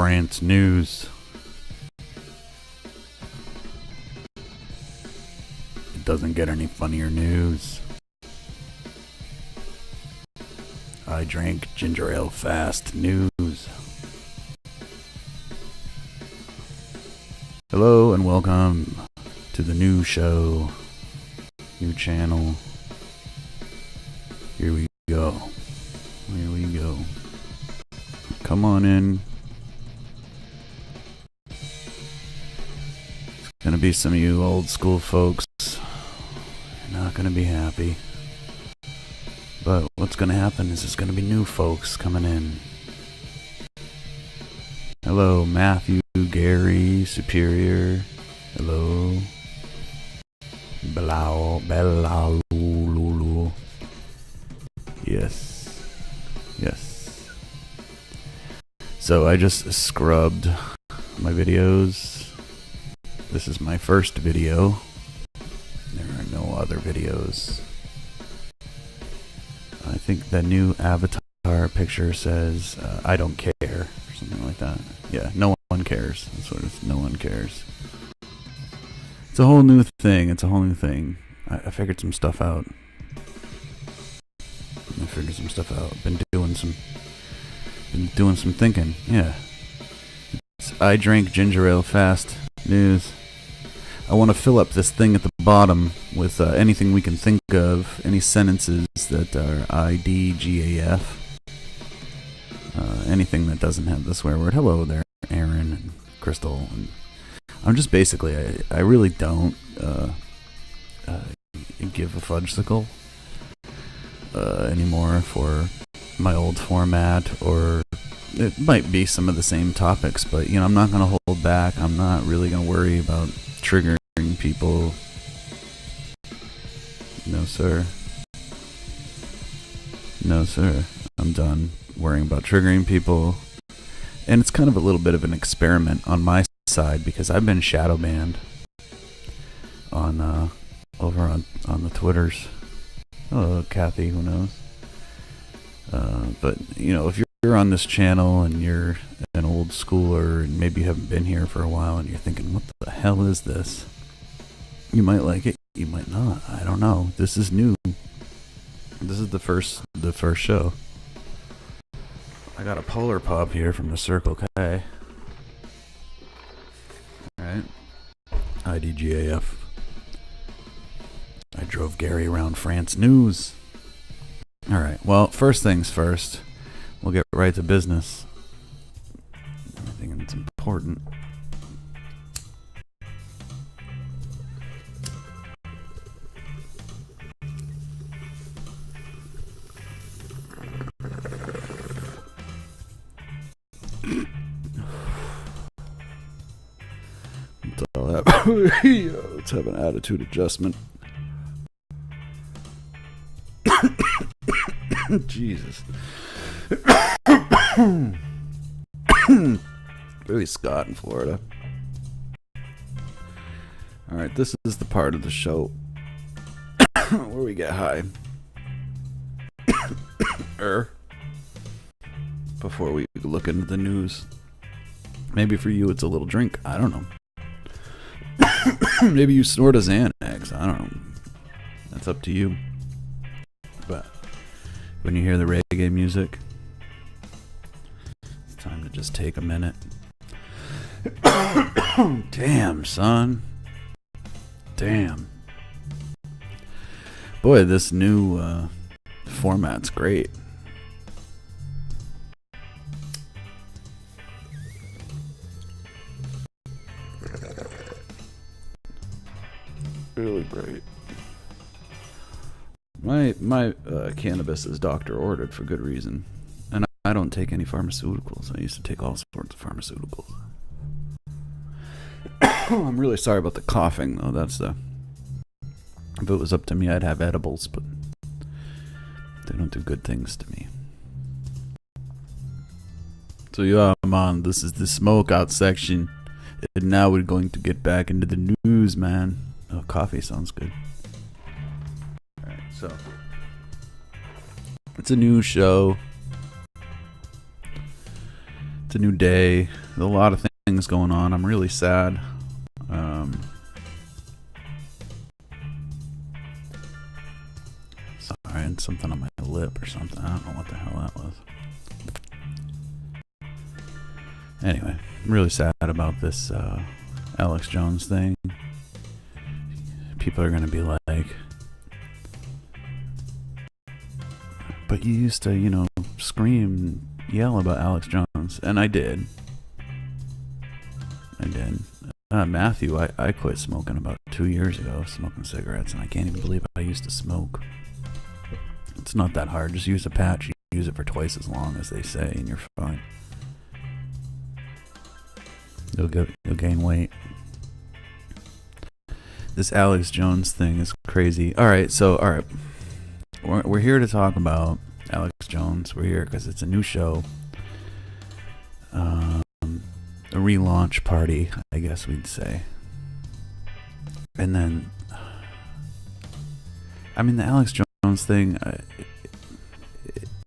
France news. It doesn't get any funnier news. I drank ginger ale fast news. Hello and welcome to the new show, new channel. Here we go. Here we go. Come on in. It's gonna be some of you old school folks. You're not gonna be happy. But what's gonna happen is there's gonna be new folks coming in. Hello, Matthew, Gary, Superior. Hello. Belao, Lulu. Yes. Yes. So I just scrubbed my videos. This is my first video. There are no other videos. I think the new avatar picture says, I don't care, or something like that. Yeah, no one cares. That's what it's, no one cares. It's a whole new thing. It's a whole new thing. I figured some stuff out. Been doing some thinking. Yeah. I drank ginger ale fast news. I want to fill up this thing at the bottom with anything we can think of, any sentences that are IDGAF. Anything that doesn't have the swear word. Hello there, Aaron and Crystal. And I'm just basically, I really don't give a fudgesicle anymore for my old format, or it might be some of the same topics, but you know, I'm not going to hold back. I'm not really going to worry about triggering people. No sir. No sir. I'm done worrying about triggering people. And it's kind of a little bit of an experiment on my side because I've been shadow banned on over on the Twitters. Hello, Kathy, who knows? But you know, if you're on this channel and you're an old schooler and maybe you haven't been here for a while and you're thinking, what the hell is this? You might like it, you might not. I don't know. This is new. This is the first show. I got a Polar Pop here from the Circle K. Alright. IDGAF. I drove Gary around France news. Alright, well, first things first. We'll get right to business. I think it's important. Let's have an attitude adjustment. Jesus. Really Scott in Florida. Alright, this is the part of the show where we get high. Before we look into the news. Maybe for you it's a little drink. I don't know. Maybe you snort a Xanax. I don't know. That's up to you. But when you hear the reggae music, it's time to just take a minute. Damn, son. Damn. Boy, this new format's great. Really great. My cannabis is doctor ordered for good reason, and I don't take any pharmaceuticals. I used to take all sorts of pharmaceuticals. I'm really sorry about the coughing, though. If it was up to me, I'd have edibles, but they don't do good things to me. So yeah, man, this is the smoke out section, and now we're going to get back into the news, man. Oh, coffee sounds good. Alright, so it's a new show. It's a new day. There's a lot of things going on. I'm really sad. Sorry, and something on my lip or something. I don't know what the hell that was. Anyway, I'm really sad about this Alex Jones thing. People are going to be like, but you used to, scream, yell about Alex Jones. And I did. Matthew, I quit smoking about 2 years ago, smoking cigarettes, and I can't even believe I used to smoke. It's not that hard. Just use a patch. You use it for twice as long as they say, and you're fine. You'll gain weight. This Alex Jones thing is crazy. All right. We're here to talk about Alex Jones. We're here because it's a new show. A relaunch party, I guess we'd say. And then, the Alex Jones thing,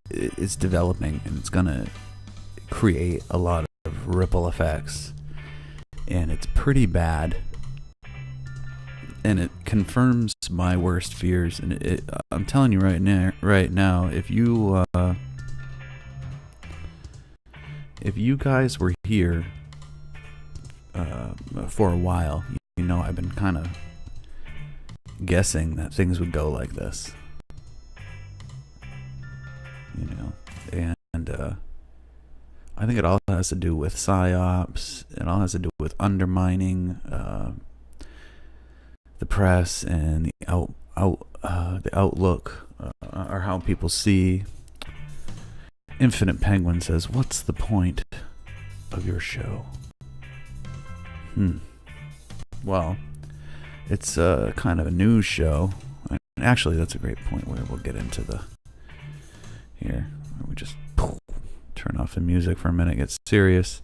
it's developing, and it's going to create a lot of ripple effects. And it's pretty bad. And it confirms my worst fears. And I'm telling you right now, if you guys were here for a while, I've been kind of guessing that things would go like this. And I think it all has to do with psyops. It all has to do with undermining the press and the outlook, or how people see. Infinite Penguin says, "What's the point of your show?" Well, it's kind of a news show. Actually, that's a great point where we'll get into here. We just turn off the music for a minute, get serious.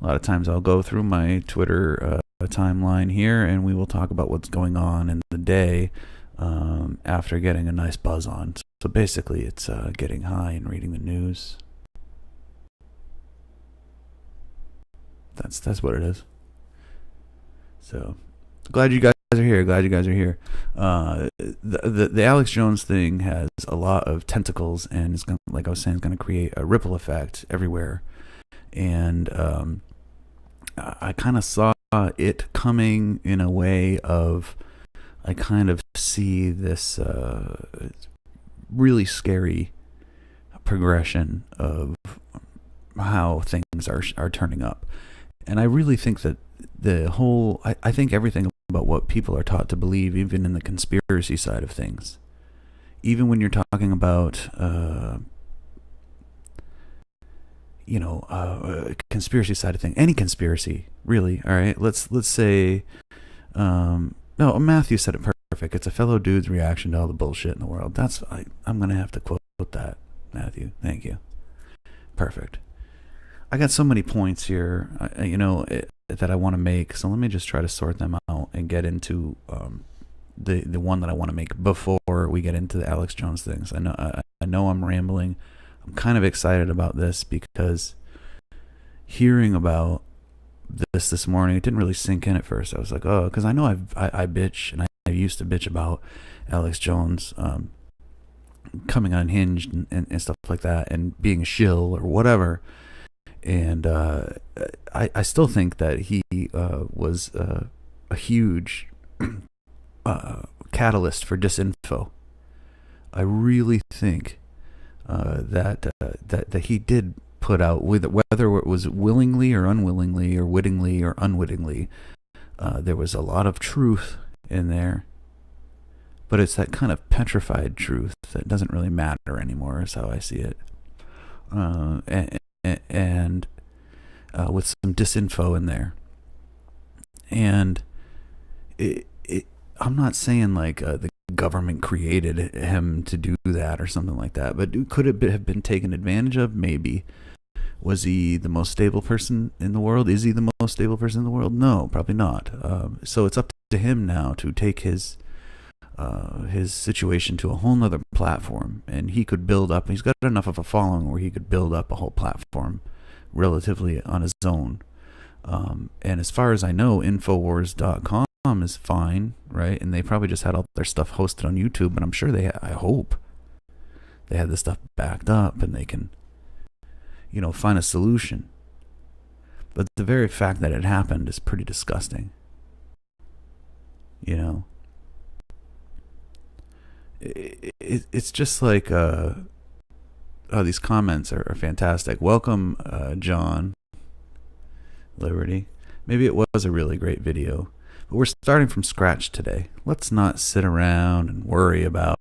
A lot of times I'll go through my Twitter timeline here, and we will talk about what's going on in the day after getting a nice buzz on. So basically, it's getting high and reading the news. That's what it is. So glad you guys are here. The Alex Jones thing has a lot of tentacles, and it's gonna, like I was saying, going to create a ripple effect everywhere. And I kind of saw it coming in a way of, I kind of see this really scary progression of how things are turning up. And I really think that I think everything about what people are taught to believe, even in the conspiracy side of things, even when you're talking about conspiracy side of thing, any conspiracy, really. All right, let's say no, Matthew said it perfect. It's a fellow dude's reaction to all the bullshit in the world. I'm gonna have to quote that, Matthew. Thank you. Perfect. I got so many points here, that I want to make. So let me just try to sort them out and get into the one that I want to make before we get into the Alex Jones things. I know I'm rambling. I'm kind of excited about this because hearing about this morning, it didn't really sink in at first. I was like, oh, because I know I bitch, and I used to bitch about Alex Jones coming unhinged and stuff like that, and being a shill or whatever. And I still think that he was a huge catalyst for disinfo. I really think that he did put out, whether it was willingly or unwillingly, or wittingly or unwittingly, there was a lot of truth in there. But it's that kind of petrified truth that doesn't really matter anymore, is how I see it. And with some disinfo in there. And I'm not saying like the government created him to do that or something like that, but could it have been taken advantage of? Maybe. Was he the most stable person in the world? Is he the most stable person in the world? No, probably not. So it's up to him now to take his situation to a whole nother platform, and he could build up. He's got enough of a following where he could build up a whole platform relatively on his own. And as far as I know, INFOWARS.com is fine, right? And they probably just had all their stuff hosted on YouTube, but I'm sure I hope they had the stuff backed up and they can, find a solution. But the very fact that it happened is pretty disgusting. It's just like, these comments are fantastic. Welcome, John Liberty. Maybe it was a really great video, but we're starting from scratch today. Let's not sit around and worry about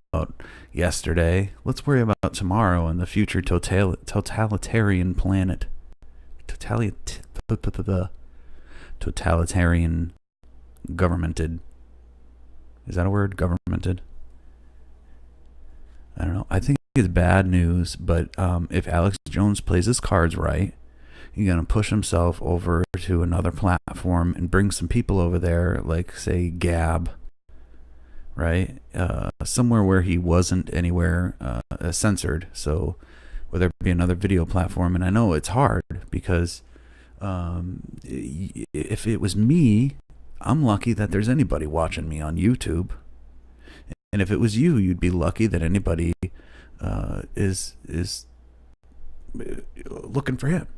yesterday. Let's worry about tomorrow and the future totalitarian planet. Totalitarian governmented. Is that a word? Governmented? I don't know. I think it's bad news, but if Alex Jones plays his cards right, he's going to push himself over to another platform and bring some people over there, like, say, Gab, right? Somewhere where he wasn't anywhere censored. So will there be another video platform? And I know it's hard because if it was me, I'm lucky that there's anybody watching me on YouTube. And if it was you, you'd be lucky that anybody is looking for him,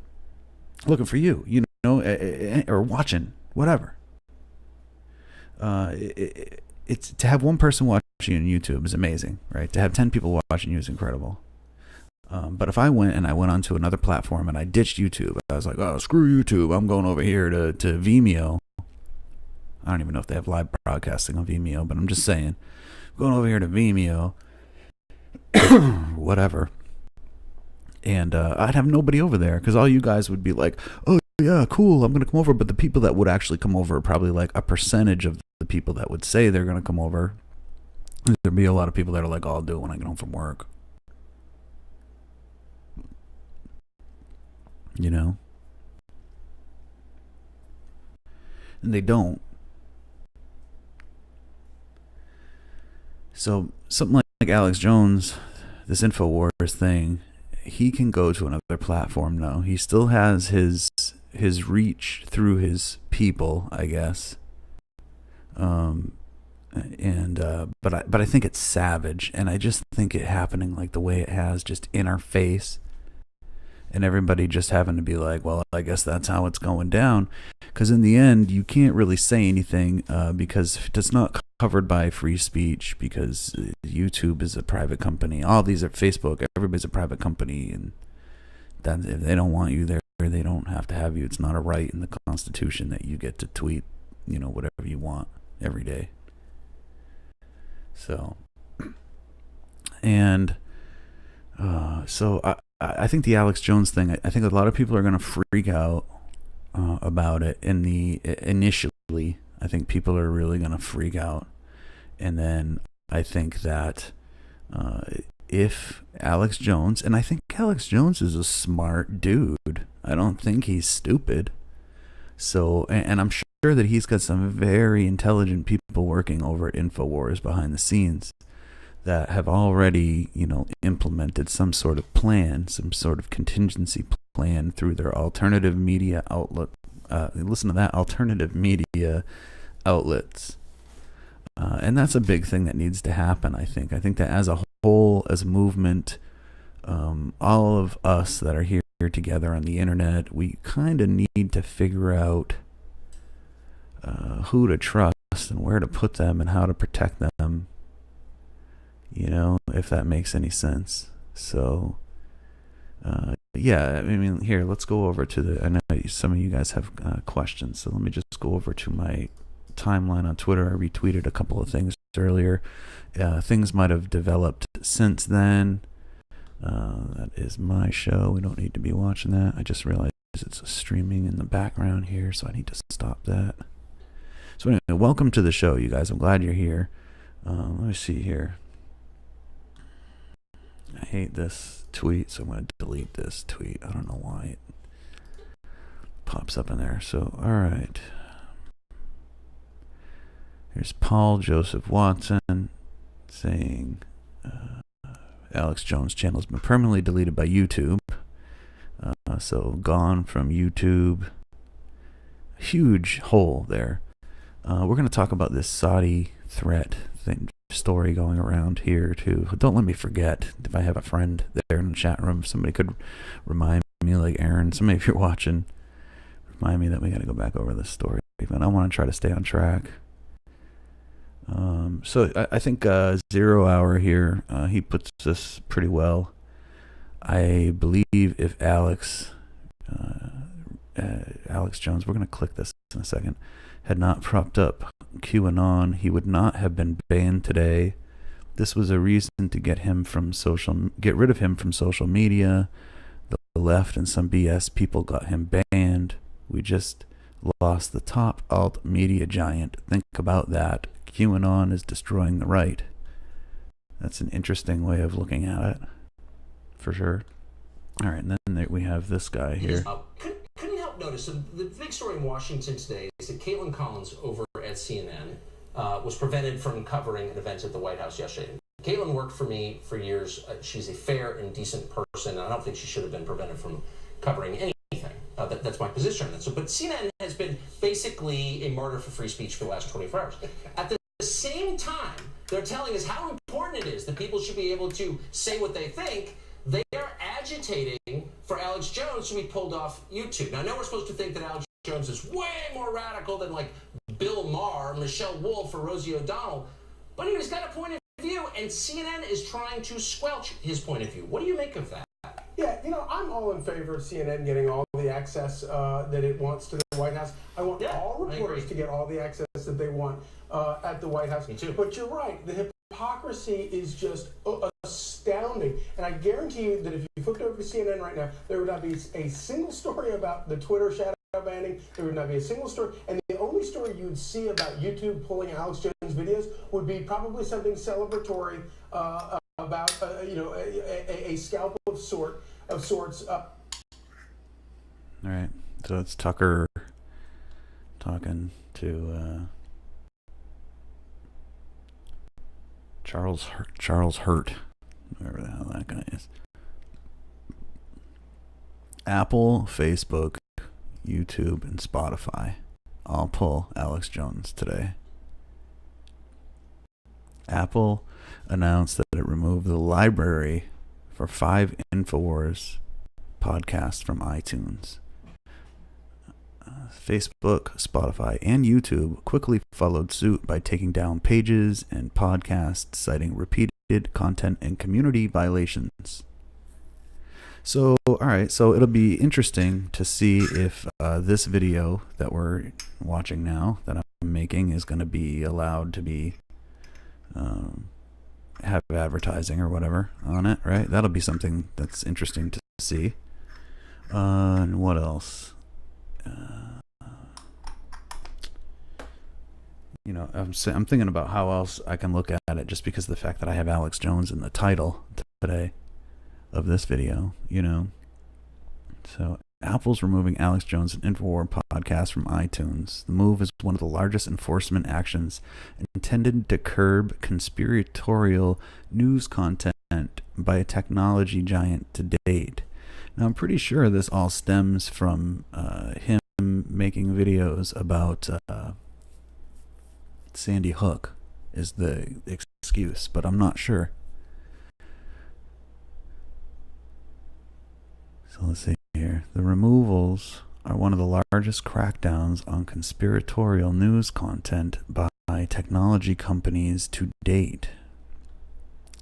looking for you, or watching, whatever. It's to have one person watching you on YouTube is amazing, right? To have 10 people watching you is incredible. But if I went onto another platform and I ditched YouTube, I was like, oh, screw YouTube, I'm going over here to Vimeo. I don't even know if they have live broadcasting on Vimeo, but I'm just saying, going over here to Vimeo, whatever. And I'd have nobody over there because all you guys would be like, oh, yeah, cool, I'm going to come over. But the people that would actually come over are probably like a percentage of the people that would say they're going to come over. There'd be a lot of people that are like, oh, I'll do it when I get home from work. And they don't. So something like Alex Jones, this InfoWars thing, he can go to another platform now. He still has his reach through his people, I guess. But I think it's savage, and I just think it happening like the way it has, just in our face, and everybody just having to be like, well, I guess that's how it's going down. Because in the end, you can't really say anything because it's not covered by free speech, because YouTube is a private company. All these are Facebook. Everybody's a private company, and that if they don't want you there, they don't have to have you. It's not a right in the Constitution that you get to tweet, whatever you want every day. So, and so I think the Alex Jones thing, I think a lot of people are going to freak out about it initially. I think people are really going to freak out. And then I think that if Alex Jones, and I think Alex Jones is a smart dude. I don't think he's stupid. So, and I'm sure that he's got some very intelligent people working over at InfoWars behind the scenes that have already, implemented some sort of plan, some sort of contingency plan through their alternative media outlet. Listen to that, alternative media outlets. And that's a big thing that needs to happen, I think. I think that as a whole, as a movement, all of us that are here together on the internet, we kind of need to figure out who to trust and where to put them and how to protect them, if that makes any sense. So, yeah, I mean, here, let's go over to I know some of you guys have questions, so let me just go over to my timeline on Twitter. I retweeted a couple of things earlier. Things might have developed since then. That is my show. We don't need to be watching that. I just realized it's streaming in the background here, so I need to stop that. So anyway, welcome to the show, you guys. I'm glad you're here. Let me see here. I hate this tweet, so I'm going to delete this tweet. I don't know why it pops up in there. So, all right. Here's Paul Joseph Watson saying Alex Jones' channel has been permanently deleted by YouTube. So gone from YouTube. Huge hole there. We're going to talk about this Saudi threat story going around here too. Don't let me forget, if I have a friend there in the chat room, somebody could remind me, like Aaron, somebody, if you're watching, remind me that we got to go back over this story. But I want to try to stay on track. So I think 0 Hour here, he puts this pretty well. I believe if Alex Jones, we're going to click this in a second, had not propped up QAnon, he would not have been banned today. This was a reason to get rid of him from social media. The left and some BS people got him banned. We just lost the top alt media giant. Think about that. QAnon is destroying the right. That's an interesting way of looking at it, for sure. All right, and then we have this guy here. Couldn't help notice, so the big story in Washington today is that Caitlin Collins over at CNN was prevented from covering an event at the White House yesterday. Caitlin worked for me for years. She's a fair and decent person, and I don't think she should have been prevented from covering anything. That's my position on that. So, but CNN has been basically a martyr for free speech for the last 24 hours. At the same time, they're telling us how important it is that people should be able to say what they think. They are agitating for Alex Jones to be pulled off YouTube. Now, I know we're supposed to think that Alex Jones is way more radical than like Bill Maher, Michelle Wolf, or Rosie O'Donnell, but he's got a point of view, and CNN is trying to squelch his point of view. What do you make of that? Yeah, I'm all in favor of CNN getting all the access that it wants to the White House. I want all reporters to get all the access that they want at the White House. Me too. But you're right. The hypocrisy is just astounding. And I guarantee you that if you flipped over to CNN right now, there would not be a single story about the Twitter shadow banning. There would not be a single story. And the only story you would see about YouTube pulling Alex Jones videos would be probably something celebratory about a scalp of sorts. All right, so it's Tucker talking to Charles Hurt, whoever the hell that guy is. Apple, Facebook, YouTube, and Spotify all pull Alex Jones today. Apple announced that it removed the library for 5 INFOWARS podcasts from iTunes. Facebook, Spotify, and YouTube quickly followed suit by taking down pages and podcasts citing repeated content and community violations. So, all right, so it'll be interesting to see if this video that we're watching now, that I'm making, is going to be allowed to be have advertising or whatever on it, right? That'll be something that's interesting to see. And what else? I'm thinking about how else I can look at it, just because of the fact that I have Alex Jones in the title today of this video, So Apple's removing Alex Jones and InfoWars podcast from iTunes. The move is one of the largest enforcement actions intended to curb conspiratorial news content by a technology giant to date. Now, I'm pretty sure this all stems from him making videos about Sandy Hook is the excuse, but I'm not sure. So let's see here. The removals are one of the largest crackdowns on conspiratorial news content by technology companies to date.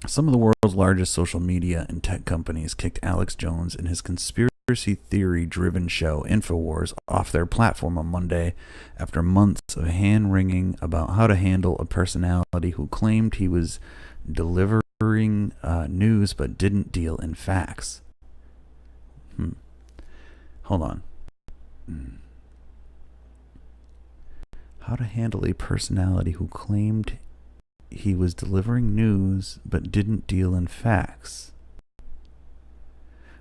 Some of the world's largest social media and tech companies kicked Alex Jones and his conspiracy theory-driven show INFOWARS off their platform on Monday after months of hand-wringing about how to handle a personality who claimed he was delivering news but didn't deal in facts. Hold on. How to handle a personality who claimed he was delivering news but didn't deal in facts.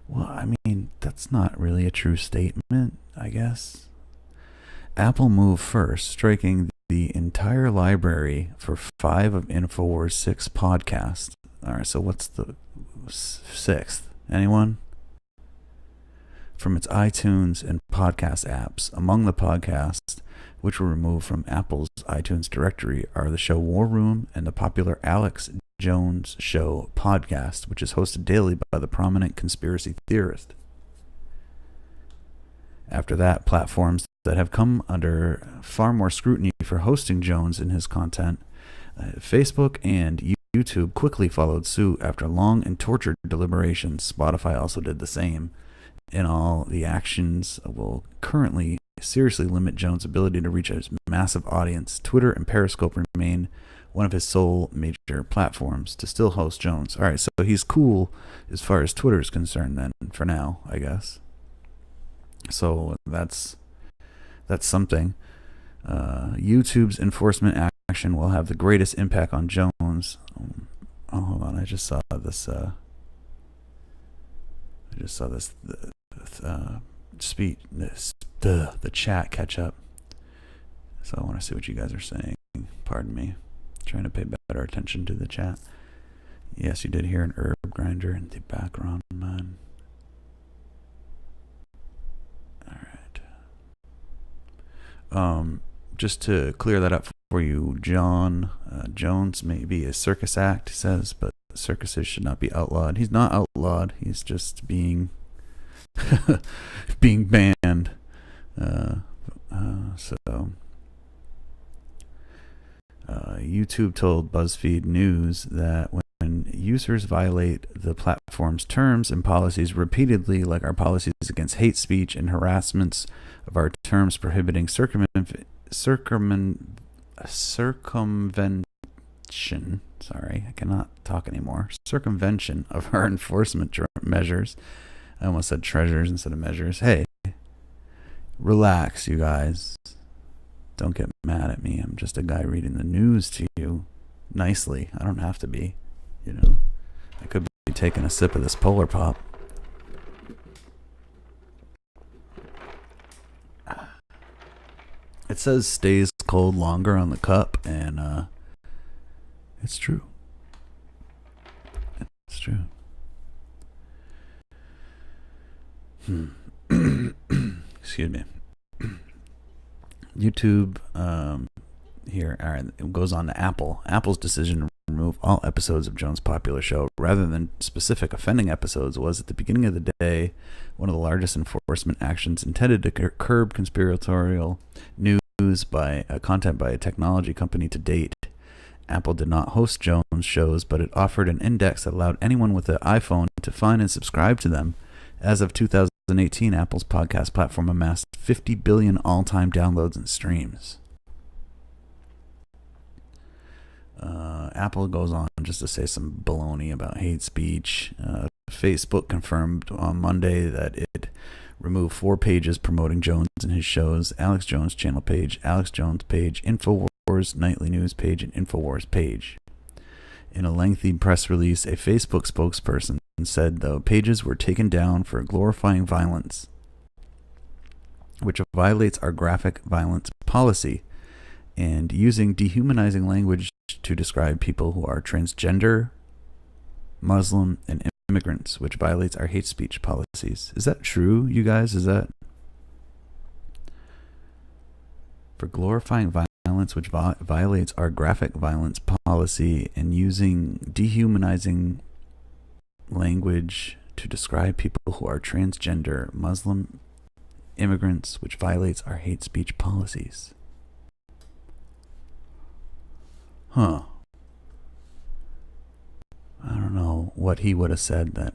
Well, I mean, that's not really a true statement, I guess. Apple moved first, striking the entire library for 5 of InfoWars' 6 podcasts. All right, so what's the 6th? Anyone? from its iTunes and podcast apps. Among the podcasts which were removed from Apple's iTunes directory are the show War Room and the popular Alex Jones Show podcast, which is hosted daily by the prominent conspiracy theorist. After that, platforms that have come under far more scrutiny for hosting Jones and his content, Facebook and YouTube quickly followed suit after long and tortured deliberations. Spotify also did the same. In all, the actions will currently seriously limit Jones' ability to reach a massive audience. Twitter and Periscope remain one of his sole major platforms to still host Jones. All right, so he's cool as far as Twitter is concerned then, for now, I guess. So that's something. YouTube's enforcement action will have the greatest impact on Jones. Oh, hold on, I just saw this. The chat catch up. So I want to see what you guys are saying. Pardon me. Trying to pay better attention to the chat. Yes, you did hear an herb grinder in the background, man. Alright. Just to clear that up for you, John Jones may be a circus act, he says, but circuses should not be outlawed. He's not outlawed. He's just being being banned. YouTube told BuzzFeed News that when users violate the platform's terms and policies repeatedly, like our policies against hate speech and harassments of our terms prohibiting circumvention. Sorry, I cannot talk anymore. Circumvention of our enforcement measures. I almost said treasures instead of measures. Hey, relax, you guys. Don't get mad at me. I'm just a guy reading the news to you nicely. I don't have to be, you know. I could be taking a sip of this Polar Pop. It says stays cold longer on the cup, and it's true. It's true. Excuse me. YouTube here, all right, it goes on to Apple. Apple's decision to remove all episodes of Jones' popular show rather than specific offending episodes was at the beginning of the day one of the largest enforcement actions intended to curb conspiratorial news by content by a technology company to date. Apple did not host Jones' shows, but it offered an index that allowed anyone with an iPhone to find and subscribe to them. As of 2018, Apple's podcast platform amassed 50 billion all-time downloads and streams. Apple goes on just to say some baloney about hate speech. Facebook confirmed on Monday that it removed 4 pages promoting Jones and his shows: Alex Jones channel page, Alex Jones page, INFOWARS nightly news page, and INFOWARS page. In a lengthy press release, a Facebook spokesperson said the pages were taken down for glorifying violence, which violates our graphic violence policy, and using dehumanizing language to describe people who are transgender, Muslim, and immigrants, which violates our hate speech policies. Is that true, you guys? Is that for glorifying violence, which violates our graphic violence policy, and using dehumanizing language to describe people who are transgender, Muslim, immigrants, which violates our hate speech policies? Huh. I don't know what he would have said that,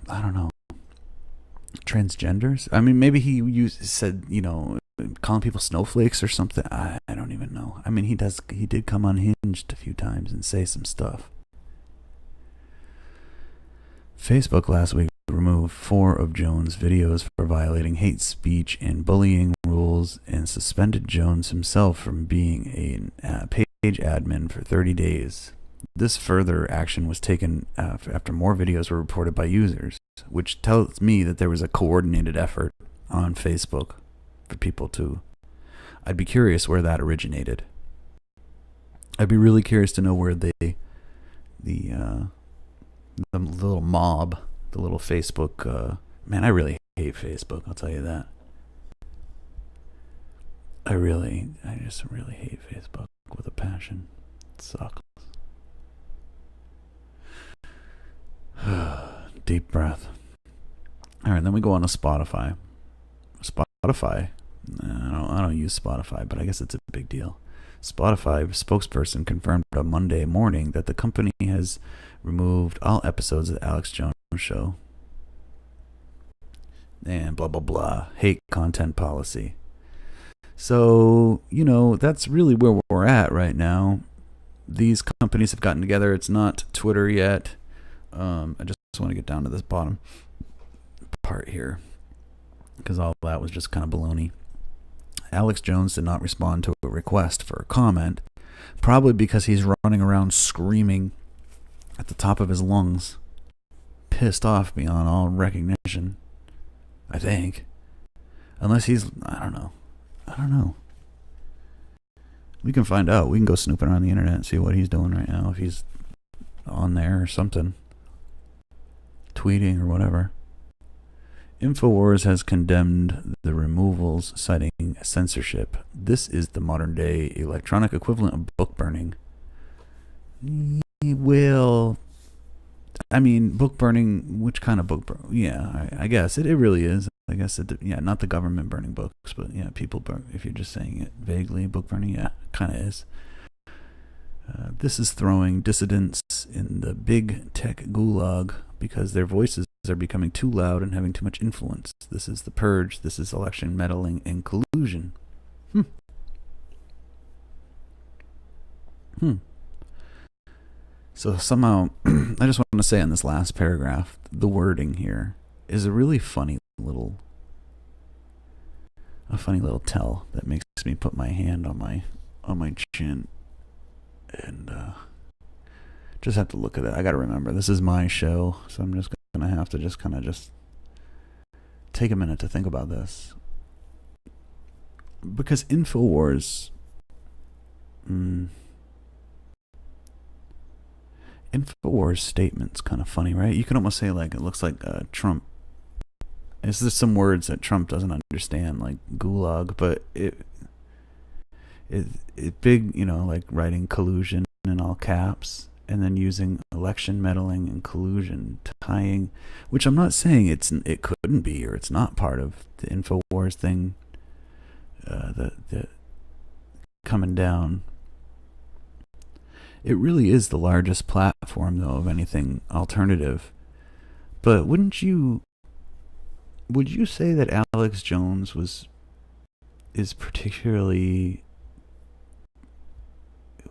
I don't know. Transgenders? I mean, maybe he said, you know, calling people snowflakes or something. I don't even know. I mean, he did come unhinged a few times and say some stuff. Facebook last week removed 4 of Jones' videos for violating hate speech and bullying rules and suspended Jones himself from being a page admin for 30 days. This further action was taken after more videos were reported by users, which tells me that there was a coordinated effort on Facebook for people to... I'd be curious where that originated. I'd be really curious to know where the little mob, the little Facebook... man, I really hate Facebook, I'll tell you that. I just really hate Facebook with a passion. It sucks. Deep breath. All right, then we go on to Spotify. Spotify. I don't use Spotify, but I guess it's a big deal. Spotify spokesperson confirmed on Monday morning that the company has removed all episodes of the Alex Jones Show. And blah, blah, blah. Hate content policy. So, that's really where we're at right now. These companies have gotten together. It's not Twitter yet. I just want to get down to this bottom part here, because all that was just kind of baloney. Alex Jones did not respond to a request for a comment, probably because he's running around screaming at the top of his lungs, pissed off beyond all recognition, I think. Unless he's, I don't know. We can find out. We can go snooping around the internet and see what he's doing right now, if he's on there or something, tweeting or whatever. INFOWARS has condemned the removals, citing censorship. This is the modern-day electronic equivalent of book burning. Well, I mean, book burning, which kind of book burning? Yeah, I guess it really is. I guess not the government burning books, but yeah, people burn. If you're just saying it vaguely, book burning, yeah, kind of is. This is throwing dissidents in the big tech gulag because their voices are becoming too loud and having too much influence. This is the purge. This is election meddling and collusion. So somehow, I just want to say on this last paragraph, the wording here is a really funny little tell that makes me put my hand on my chin and just have to look at it. I got to remember, this is my show, so I'm just going to have to just kind of just take a minute to think about this. Because INFOWARS... INFOWARS statement's kind of funny, right? You can almost say, like, it looks like Trump... It's just some words that Trump doesn't understand, like gulag, but it big, like writing collusion in all caps, and then using election meddling and collusion, tying, which I'm not saying it couldn't be or it's not part of the INFOWARS thing, the coming down. It really is the largest platform, though, of anything alternative. But would you say that Alex Jones is particularly...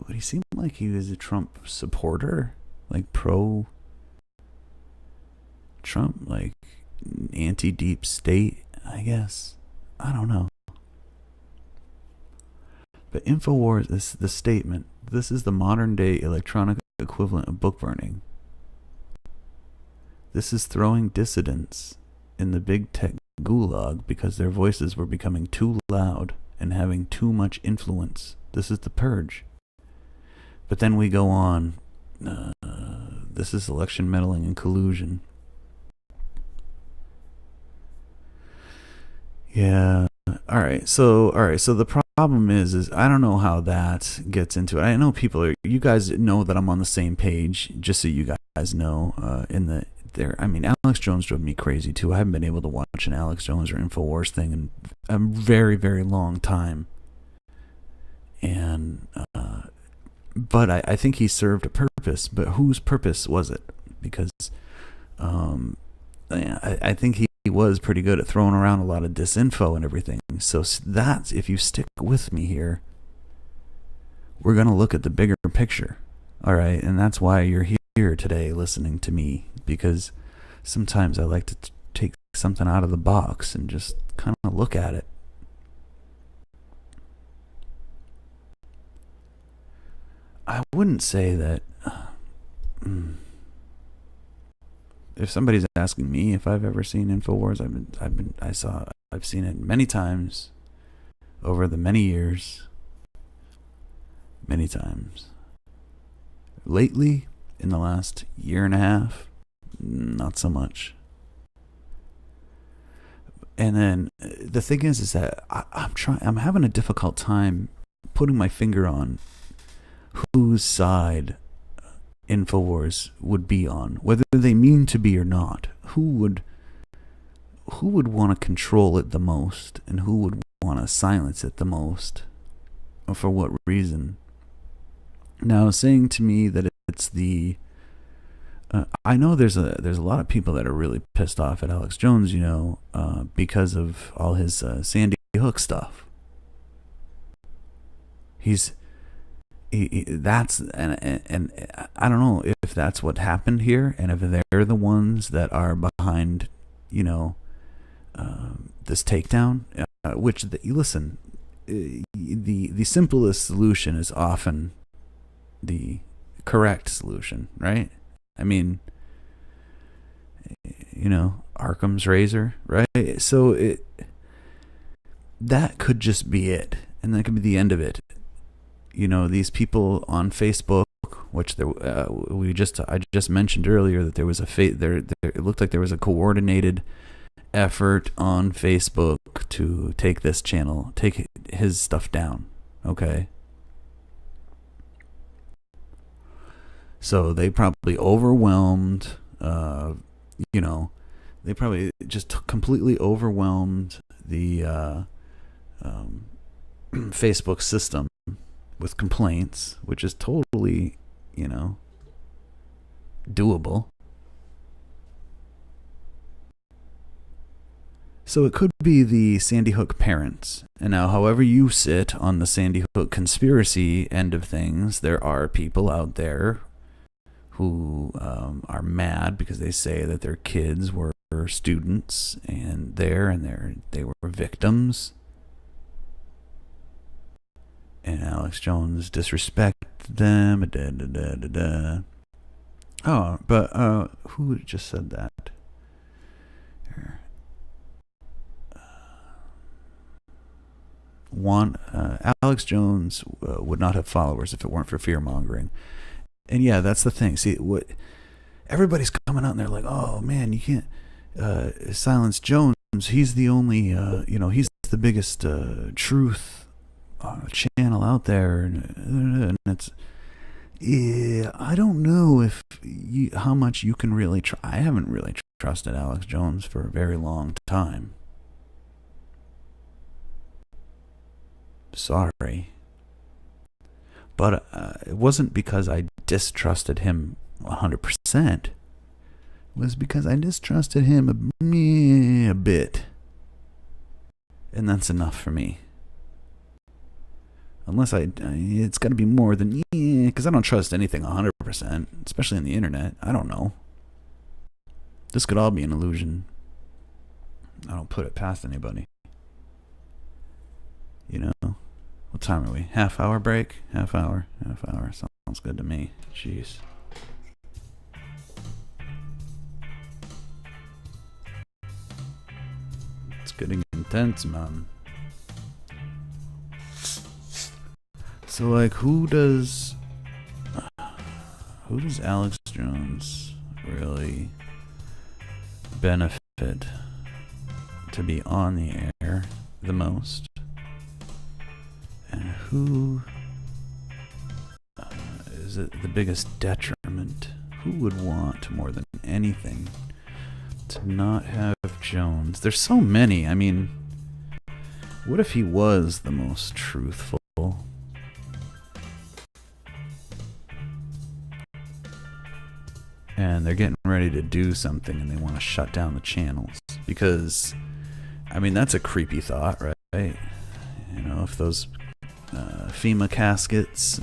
Would he seem like he was a Trump supporter? Like pro-Trump? Like anti-deep state, I guess? I don't know. But INFOWARS is the statement. This is the modern-day electronic equivalent of book burning. This is throwing dissidents in the big tech gulag because their voices were becoming too loud and having too much influence. This is the purge. But then we go on. This is election meddling and collusion. Yeah. All right. So the problem is I don't know how that gets into it. I know you guys know that I'm on the same page, just so you guys know, I mean, Alex Jones drove me crazy too. I haven't been able to watch an Alex Jones or INFOWARS thing in a very, very long time. And, but I think he served a purpose, but whose purpose was it? Because, I think he was pretty good at throwing around a lot of disinfo and everything. So that's, if you stick with me here, we're going to look at the bigger picture. All right. And that's why you're here today listening to me, because sometimes I like to take something out of the box and just kind of look at it. I wouldn't say that if somebody's asking me if I've ever seen INFOWARS, I've seen it many times over the many years. Many times. Lately, in the last year and a half, not so much. And then the thing is that I'm having a difficult time putting my finger on whose side INFOWARS would be on, whether they mean to be or not. Who would want to control it the most, and who would want to silence it the most, or for what reason? Now, saying to me that it's the I know there's a lot of people that are really pissed off at Alex Jones, because of all his Sandy Hook stuff. That's and I don't know if that's what happened here, and if they're the ones that are behind, this takedown. Listen, the simplest solution is often the correct solution, right? I mean, Arkham's razor, right? So that could just be it, and that could be the end of it. These people on Facebook, which I just mentioned earlier that there was it looked like there was a coordinated effort on Facebook to take his stuff down. Okay. So they probably overwhelmed, they probably just completely overwhelmed the Facebook system with complaints, which is totally, doable. So it could be the Sandy Hook parents. And now, however you sit on the Sandy Hook conspiracy end of things, there are people out there who are mad because they say that their kids were students and they were victims, and Alex Jones disrespected them. Oh, but who just said that? Here. Alex Jones would not have followers if it weren't for fear mongering. And yeah, that's the thing. See, what everybody's coming out and they're like, "Oh man, you can't silence Jones. He's the only, he's the biggest truth channel out there." And it's, I don't know how much you can really try. I haven't really trusted Alex Jones for a very long time. Sorry. But it wasn't because I distrusted him 100%. It was because I distrusted him a bit. And that's enough for me. Unless it's got to be more than, because I don't trust anything 100%, especially on the internet. I don't know. This could all be an illusion. I don't put it past anybody. What time are we? Half hour break? Half hour. Sounds good to me. Jeez. It's getting intense, man. So, like, who does Alex Jones really benefit to be on the air the most? And who is it the biggest detriment? Who would want more than anything to not have Jones? There's so many. I mean, what if he was the most truthful? And they're getting ready to do something and they want to shut down the channels. Because, I mean, that's a creepy thought, right? If those FEMA caskets.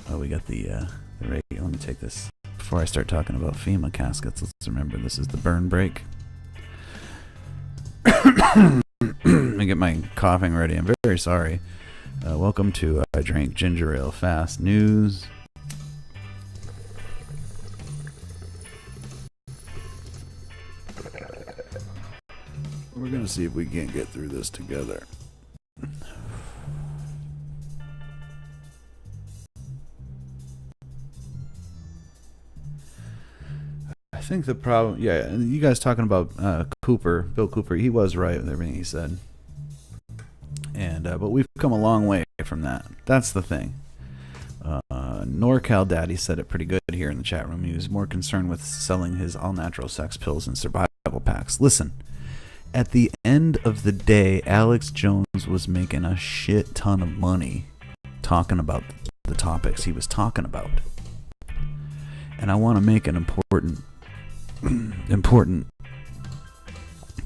We got the radio. Let me take this before I start talking about FEMA caskets. Let's remember this is the burn break. Let me get my coughing ready. I'm very sorry. Welcome to I Drank Ginger Ale Fast News. We're gonna see if we can't get through this together. think the problem, yeah, you guys talking about Bill Cooper, he was right with everything he said. And but we've come a long way from that. That's the thing. NorCal Daddy said it pretty good here in the chat room. He was more concerned with selling his all-natural sex pills and survival packs. Listen, at the end of the day, Alex Jones was making a shit ton of money talking about the topics he was talking about. And I want to make an important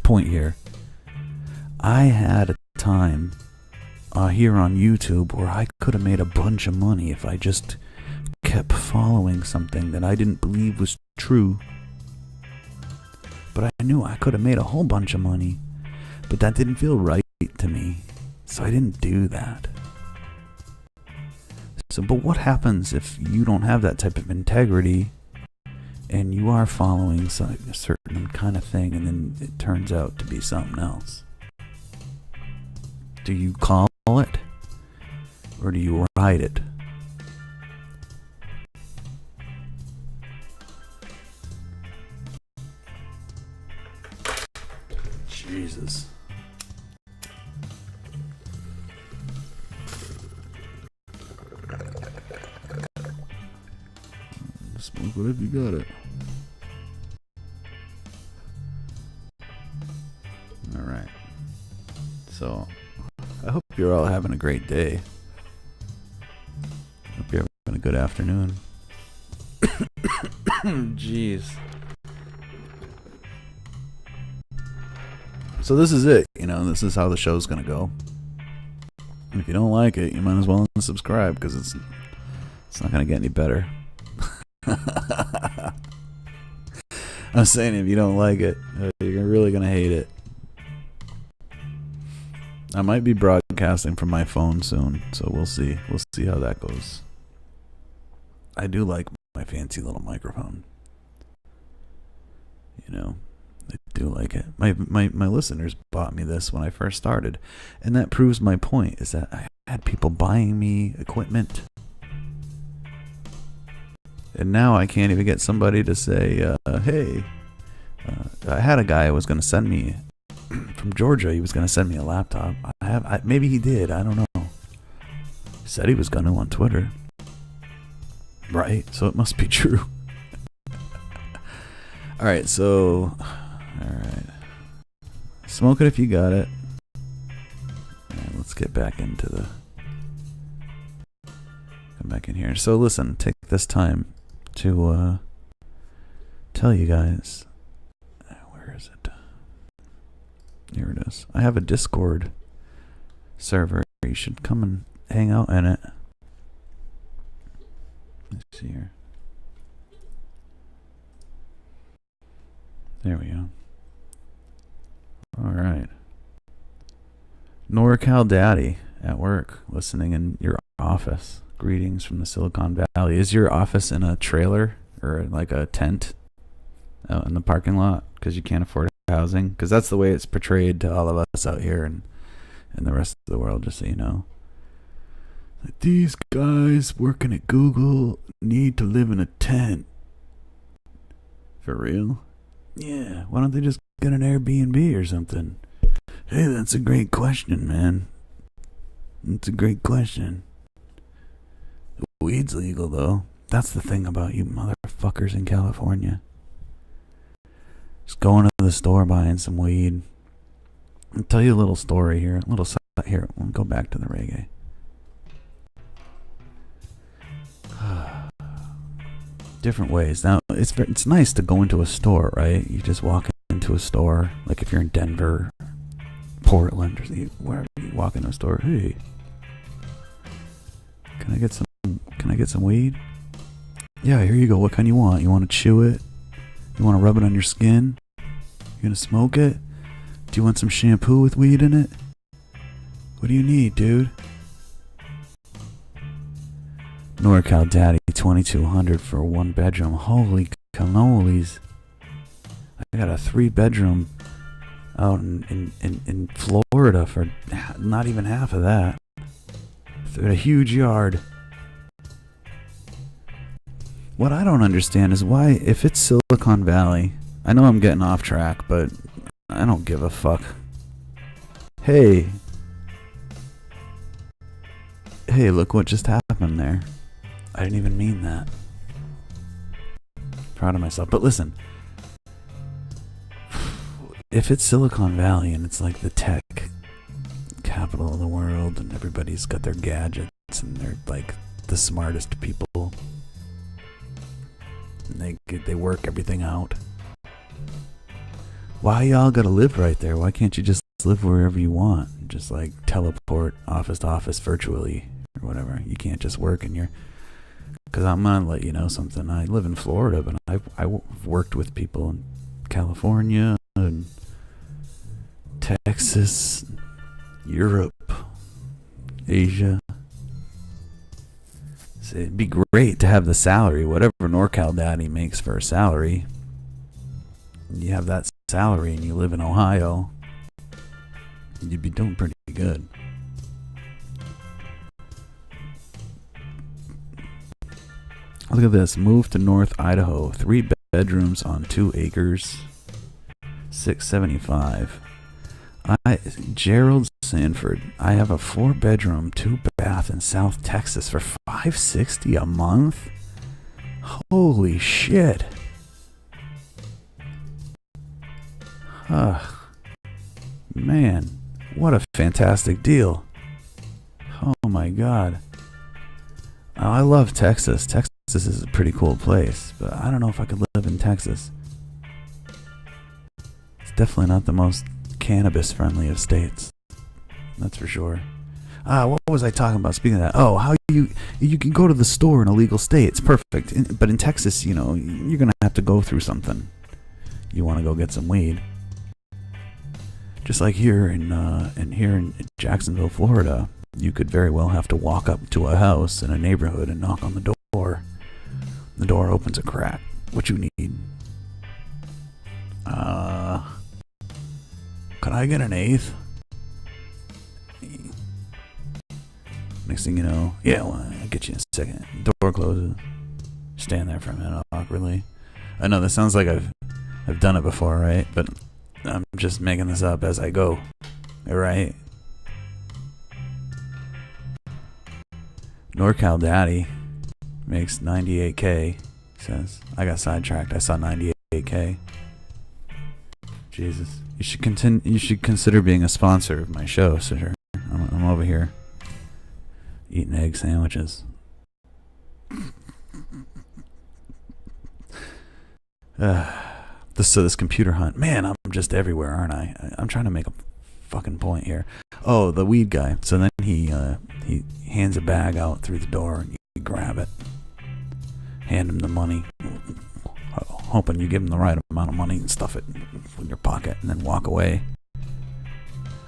point here. I had a time here on YouTube where I could have made a bunch of money if I just kept following something that I didn't believe was true. But I knew I could have made a whole bunch of money, but that didn't feel right to me, so I didn't do that. So, but what happens if you don't have that type of integrity and you are following a certain kind of thing and then it turns out to be something else? Do you call it or do you ride it? Jesus. Smoke whatever you got it. Alright. So, I hope you're all having a great day. Hope you're having a good afternoon. Jeez. So this is it, this is how the show's gonna go. And if you don't like it, you might as well unsubscribe, because it's not gonna get any better. I'm saying, if you don't like it, you're really gonna hate it. I might be broadcasting from my phone soon, so we'll see. We'll see how that goes. I do like my fancy little microphone. I do like it. My listeners bought me this when I first started, and that proves my point, is that I had people buying me equipment, and now I can't even get somebody to say, hey, I had a guy who was going to send me from Georgia. He was going to send me a laptop. Maybe he did. I don't know. He said he was going to on Twitter. Right? So it must be true. Alright, so... Alright. Smoke it if you got it. Alright, let's get back into the... Come back in here. So listen, take this time to tell you guys... Where is it? Here it is. I have a Discord server. You should come and hang out in it. Let's see here. There we go. Alright. NorCal Daddy at work, listening in your office. Greetings from the Silicon Valley. Is your office in a trailer or like a tent out in the parking lot because you can't afford housing? Because that's the way it's portrayed to all of us out here and the rest of the world, just so you know. Like, these guys working at Google need to live in a tent. For real? Yeah, why don't they just get an Airbnb or something? Hey, that's a great question, man. That's a great question. Weed's legal, though. That's the thing about you motherfuckers in California. Just going to the store buying some weed. I'll tell you a little story here. A little side here. We'll go back to the reggae. Different ways. Now, it's nice to go into a store, right? You just walk into a store, like if you're in Denver, Portland, or wherever you walk into a store. Hey, can I get some weed? Yeah, here you go. What kind you want? You want to chew it? You want to rub it on your skin? You gonna smoke it? Do you want some shampoo with weed in it? What do you need, dude? NorCal Daddy, 2200 for a 1-bedroom. Holy cannolis. I got a 3-bedroom out in Florida for not even half of that. A huge yard. What I don't understand is why, if it's Silicon Valley, I know I'm getting off track, but I don't give a fuck. Hey, look what just happened there. I didn't even mean that. Proud of myself. But listen, if it's Silicon Valley and it's like the tech capital of the world and everybody's got their gadgets and they're like the smartest people and they work everything out, why y'all gotta live right there? Why can't you just live wherever you want? Just like teleport office to office virtually or whatever. You can't just work in your... Because I'm gonna let you know something. I live in Florida, but I've worked with people in California and Texas, Europe, Asia. So it'd be great to have the salary, whatever NorCal Daddy makes for a salary. You have that salary and you live in Ohio, you'd be doing pretty good. Look at this. Move to North Idaho. 3 bedrooms on 2 acres. $675. Gerald Sanford. I have a 4-bedroom, 2-bath in South Texas for $560 a month. Holy shit. Man, what a fantastic deal. Oh my god. Oh, I love Texas. Texas is a pretty cool place, but I don't know if I could live in Texas. It's definitely not the most cannabis friendly of states. That's for sure. What was I talking about? Speaking of that, how you can go to the store in a legal state. It's perfect. But in Texas, you know, you're gonna have to go through something. You want to go get some weed. Just like here in Jacksonville, Florida, you could very well have to walk up to a house in a neighborhood and knock on the door. The door opens a crack. What you need? Could I get an 1/8? Next thing you know, I'll get you in a second. Door closes. Stand there for a minute awkwardly. I know this sounds like I've done it before, right? But I'm just making this up as I go. Alright? NorCal Daddy makes $98K. He says, I got sidetracked. I saw $98K. Jesus. You should consider being a sponsor of my show, sir. I'm over here eating egg sandwiches. This computer hunt. Man, I'm just everywhere, aren't I? I'm trying to make a fucking point here. Oh, the weed guy. So then he hands a bag out through the door and you grab it. Hand him the money. Hoping you give him the right amount of money and stuff it in your pocket and then walk away.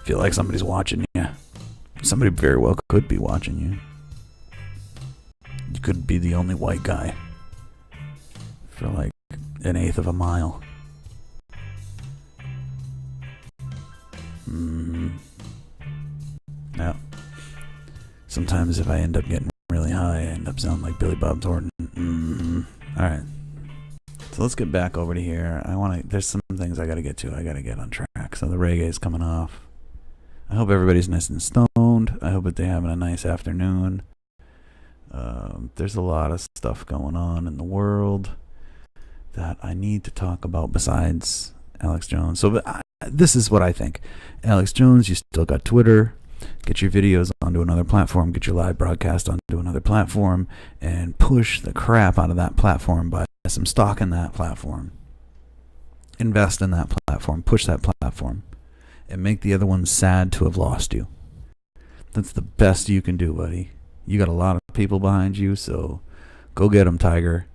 Feel like somebody's watching you. Somebody very well could be watching you. You could be the only white guy for like 1/8 of a mile. Yeah. Sometimes if I end up getting really high, I end up sounding like Billy Bob Thornton. Alright. So let's get back over to here. There's some things I gotta get to. I gotta get on track. So the reggae's coming off. I hope everybody's nice and stoned. I hope that they're having a nice afternoon. There's a lot of stuff going on in the world that I need to talk about besides Alex Jones. So this is what I think. Alex Jones, you still got Twitter. Get your videos onto another platform. Get your live broadcast onto another platform. And push the crap out of that platform by some stock in that platform. Invest in that platform. Push that platform. And make the other one sad to have lost you. That's the best you can do, buddy. You got a lot of people behind you, so go get them, Tiger.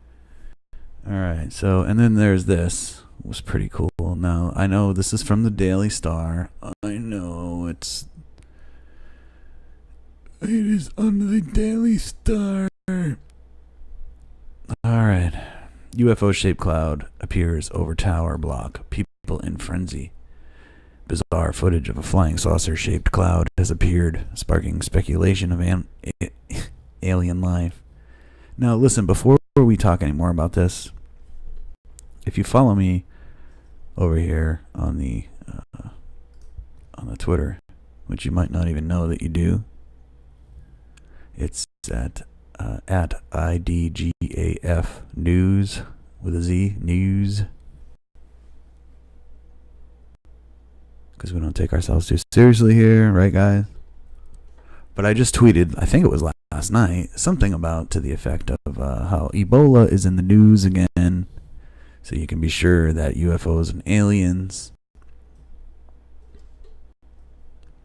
Alright, so, and then there's this. It was pretty cool. Now, I know this is from the Daily Star. I know it is on the Daily Star. Alright. UFO-shaped cloud appears over tower block. People in frenzy. Bizarre footage of a flying saucer-shaped cloud has appeared, sparking speculation of alien life. Now, listen, before we talk any more about this, if you follow me over here on the Twitter, which you might not even know that you do, it's at IDGAF News with a Z, News, because we don't take ourselves too seriously here, right, guys? But I just tweeted, I think it was last night, something about to the effect of how Ebola is in the news again, so you can be sure that UFOs and aliens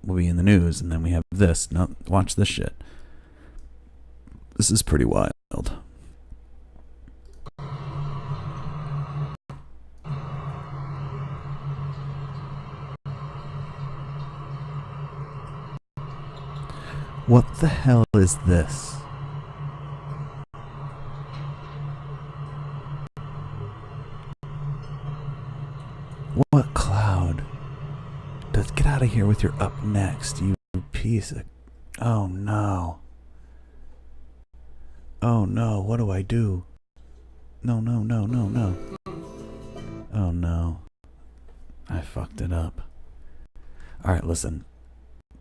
will be in the news. And then we have this. Now, watch this shit. This is pretty wild. What the hell is this? What cloud? Get out of here with your up next, you piece of... Oh no. Oh no, what do I do? No, no, no, no, no. Oh no. I fucked it up. Alright, listen.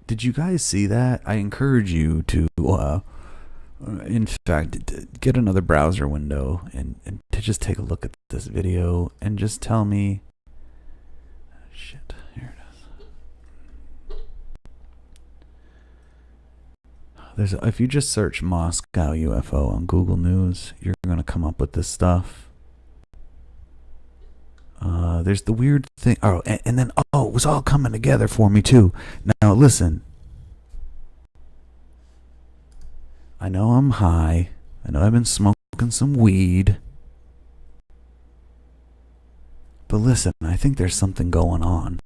Did you guys see that? I encourage you to, in fact, get another browser window and to just take a look at this video and just tell me... Shit, here it is. If you just search Moscow UFO on Google News, you're going to come up with this stuff. There's the weird thing. Oh, and then, it was all coming together for me too. Now, listen. I know I'm high. I know I've been smoking some weed. But listen, I think there's something going on.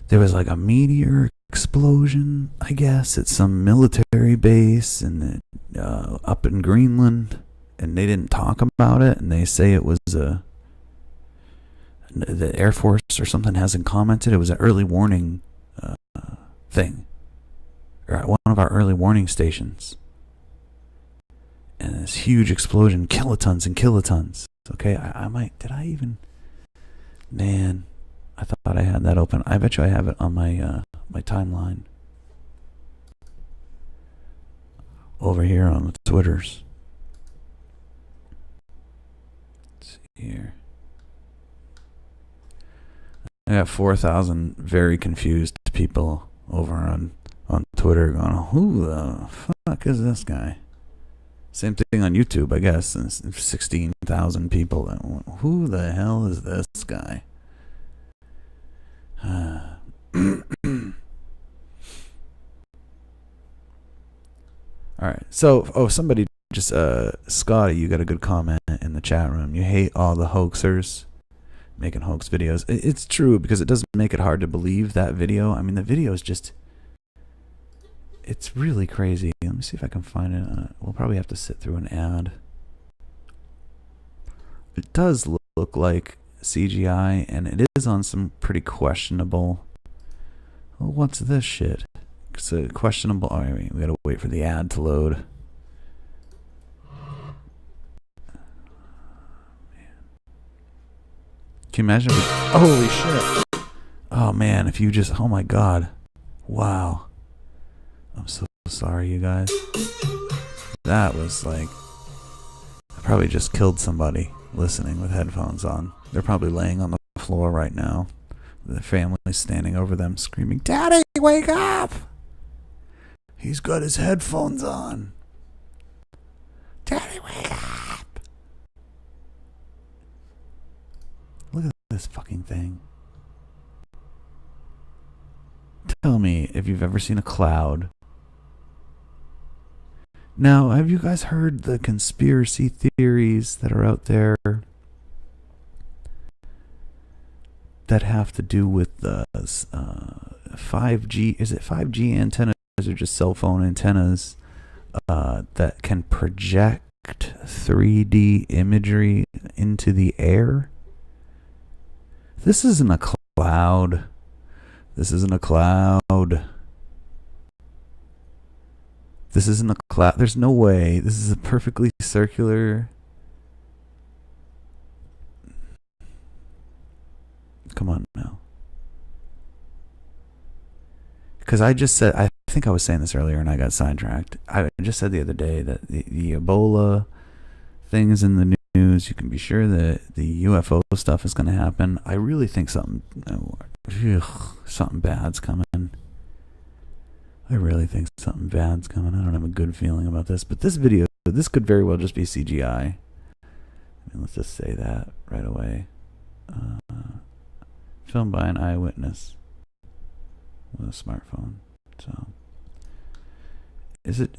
There was like a meteor explosion, I guess, at some military base up in Greenland. And they didn't talk about it, and they say it was the Air Force or something hasn't commented. It was an early warning thing, or at one of our early warning stations. And this huge explosion, kilotons and kilotons. Okay, I might, did I even? Man, I thought I had that open. I bet you I have it on my my timeline over here on the Twitters. Here. I got 4,000 very confused people over on Twitter going, who the fuck is this guy? Same thing on YouTube, I guess. 16,000 people that went, who the hell is this guy? Alright, so, somebody just, Scotty, you got a good comment in the chat room. You hate all the hoaxers making hoax videos. It's true, because it does make it hard to believe that video. I mean, the video is just... It's really crazy. Let me see if I can find it. We'll probably have to sit through an ad. It does look like CGI, and it is on some pretty questionable... Well, what's this shit? It's a questionable... Oh, wait, we gotta wait for the ad to load. Can you imagine? Holy shit. Oh man, if you just, oh my god. Wow. I'm so sorry, you guys. That was like, I probably just killed somebody listening with headphones on. They're probably laying on the floor right now. The family's standing over them screaming, "Daddy, wake up! He's got his headphones on. Daddy, wake up!" Look at this fucking thing. Tell me if you've ever seen a cloud. Now, have you guys heard the conspiracy theories that are out there that have to do with the 5G? Is it 5G antennas or just cell phone antennas that can project 3D imagery into the air? This isn't a cloud. This isn't a cloud. This isn't a cloud. There's no way. This is a perfectly circular. Come on now. Because I just said, I think I was saying this earlier and I got sidetracked. I just said the other day that the Ebola things in the news, you can be sure that the UFO stuff is going to happen. I really think something bad's coming. I really think something bad's coming. I don't have a good feeling about this. But this video, this could very well just be CGI. I mean, let's just say that right away. Filmed by an eyewitness with a smartphone. So, is it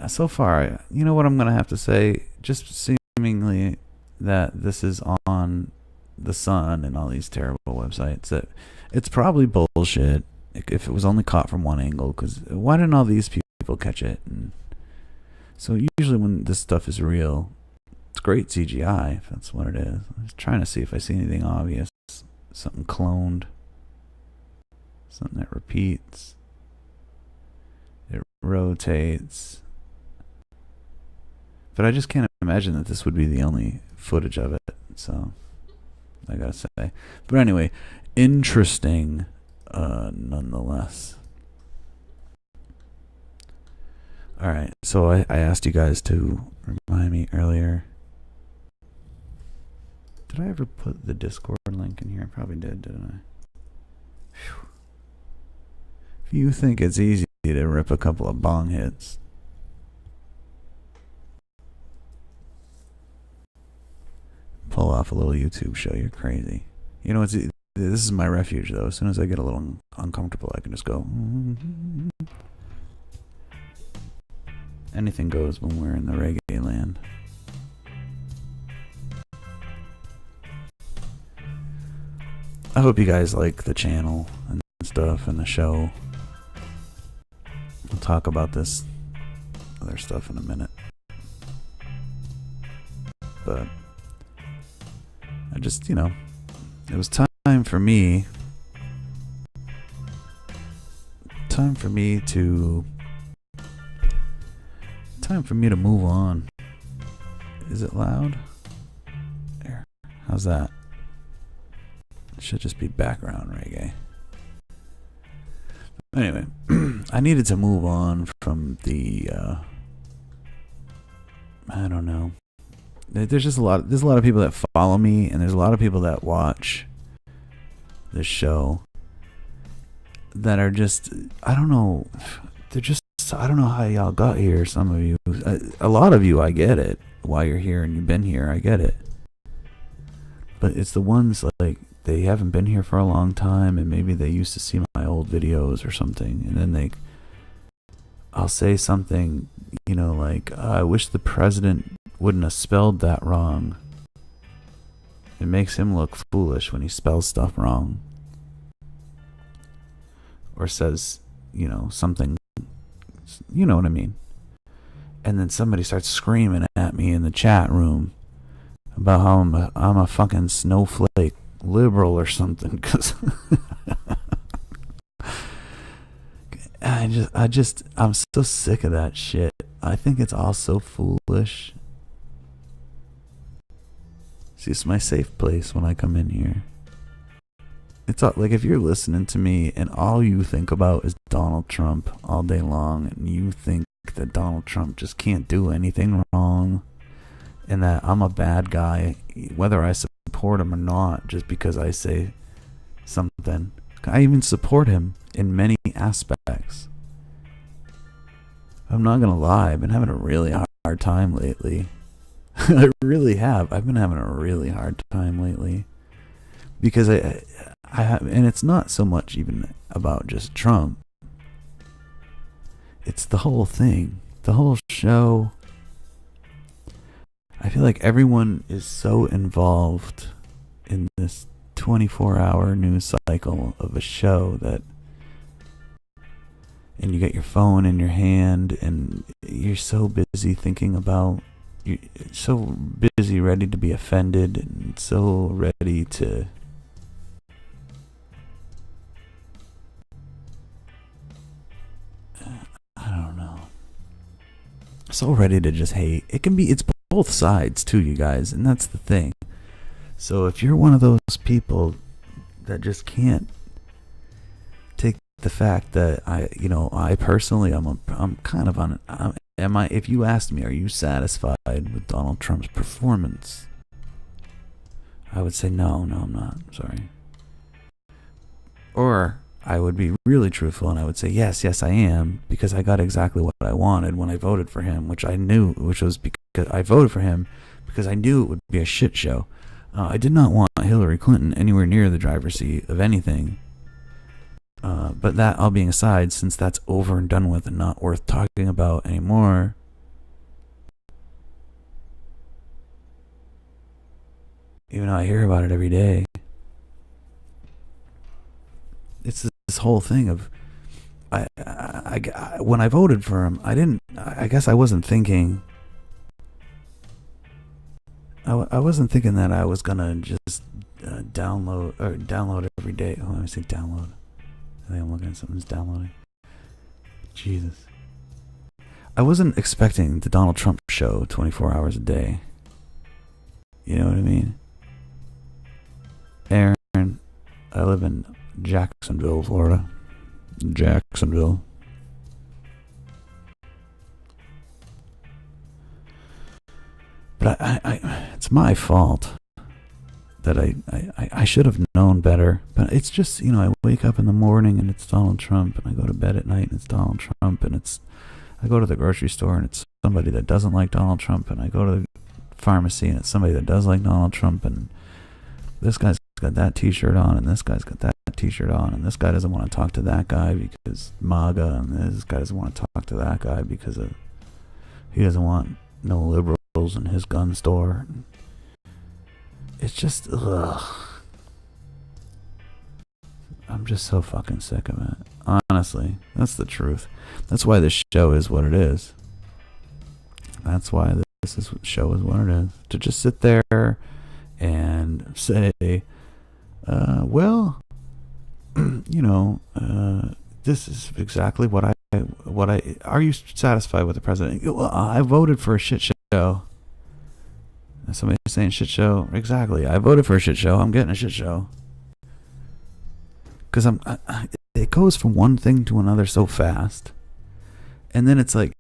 so far? You know what I'm gonna have to say? Just seemingly that this is on the Sun and all these terrible websites. That it's probably bullshit. If it was only caught from one angle, because why didn't all these people catch it? And so usually when this stuff is real, it's great CGI. If that's what it is. I'm just trying to see if I see anything obvious. Something cloned. Something that repeats. It rotates. But I just can't imagine that this would be the only footage of it. So, I gotta say. But anyway, interesting nonetheless. Alright, so I asked you guys to remind me earlier. Did I ever put the Discord link in here? I probably didn't I? Whew. If you think it's easy to rip a couple of bong hits, pull off a little YouTube show, you're crazy. You know, this is my refuge, though. As soon as I get a little uncomfortable, I can just go. Anything goes when we're in the reggae land. I hope you guys like the channel and stuff and the show. We'll talk about this other stuff in a minute. But I just, you know, it was time for me to move on. Is it loud? There. How's that? It should just be background reggae. Anyway, I needed to move on from the I don't know. There's a lot of people that follow me, and there's a lot of people that watch this show that are just, I don't know, I don't know how y'all got here. Some of you, a lot of you, I get it, why you're here and you've been here, I get it. But it's the ones like, they haven't been here for a long time, and maybe they used to see my old videos or something, and then I'll say something, you know, like, I wish the president wouldn't have spelled that wrong. It makes him look foolish when he spells stuff wrong. Or says, you know, something, you know what I mean. And then somebody starts screaming at me in the chat room about how I'm a fucking snowflake liberal or something, because I'm so sick of that shit. I think it's all so foolish. See, it's my safe place when I come in here. It's all, like, if you're listening to me and all you think about is Donald Trump all day long, and you think that Donald Trump just can't do anything wrong, and that I'm a bad guy, whether I support him or not, just because I say something. I even support him in many aspects. I'm not gonna lie, I've been having a really hard time lately. I really have. I've been having a really hard time lately. Because I have, and it's not so much even about just Trump. It's the whole thing. The whole show. I feel like everyone is so involved in this 24-hour news cycle of a show that, and you get your phone in your hand and you're so busy thinking about, you're so busy ready to be offended and so ready to I don't know. so ready to just hate. It's both sides too, you guys, and that's the thing. So if you're one of those people that just can't take the fact that I personally, I'm kind of on. If you asked me, are you satisfied with Donald Trump's performance? I would say no, I'm not. Sorry. Or I would be really truthful and I would say yes, I am, because I got exactly what I wanted when I voted for him, which was because I voted for him because I knew it would be a shit show. I did not want Hillary Clinton anywhere near the driver's seat of anything. But that all being aside, since that's over and done with and not worth talking about anymore, even though I hear about it every day, it's this whole thing of I when I voted for him, I guess I wasn't thinking. I wasn't thinking that I was gonna just download every day. Oh, let me say download. I think I'm looking at something that's downloading. Jesus. I wasn't expecting the Donald Trump show 24 hours a day. You know what I mean? Aaron, I live in Jacksonville, Florida. Jacksonville. But it's my fault that I should have known better. But it's just, I wake up in the morning and it's Donald Trump, and I go to bed at night and it's Donald Trump, and I go to the grocery store and it's somebody that doesn't like Donald Trump, and I go to the pharmacy and it's somebody that does like Donald Trump, and this guy's got that t-shirt on and this guy's got that t-shirt on, and this guy doesn't want to talk to that guy because MAGA, and this guy doesn't want to talk to that guy because he doesn't want no liberals in his gun store. It's just, ugh. I'm just so fucking sick of it. Honestly, that's the truth. That's why this show is what it is. That's why show is what it is. To just sit there and say, well, this is exactly what I. Are you satisfied with the president? Well, I voted for a shit show. Somebody's saying shit show. Exactly. I voted for a shit show. I'm getting a shit show. Because it goes from one thing to another so fast. And then it's like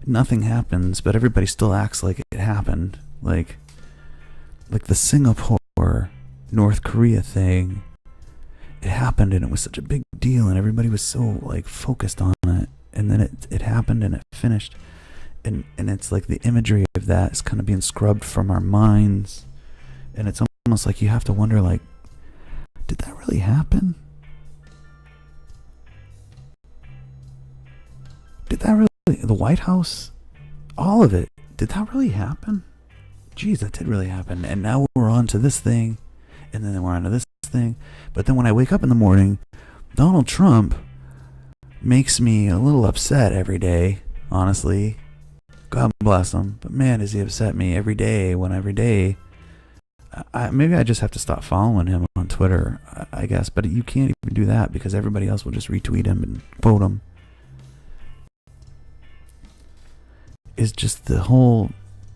nothing happens, but everybody still acts like it happened. Like the Singapore, North Korea thing. It happened and it was such a big deal and everybody was so focused on it. And then it happened and it finished. And it's like the imagery of that is kind of being scrubbed from our minds. And it's almost like you have to wonder, did that really happen? Did that really, the White House, all of it, did that really happen? Geez, that did really happen. And now we're on to this thing, and then we're on to this thing. But then when I wake up in the morning, Donald Trump makes me a little upset every day, honestly. God bless him. But man, does he upset me every day, maybe I just have to stop following him on Twitter, I guess. But you can't even do that because everybody else will just retweet him and quote him. Is just the whole,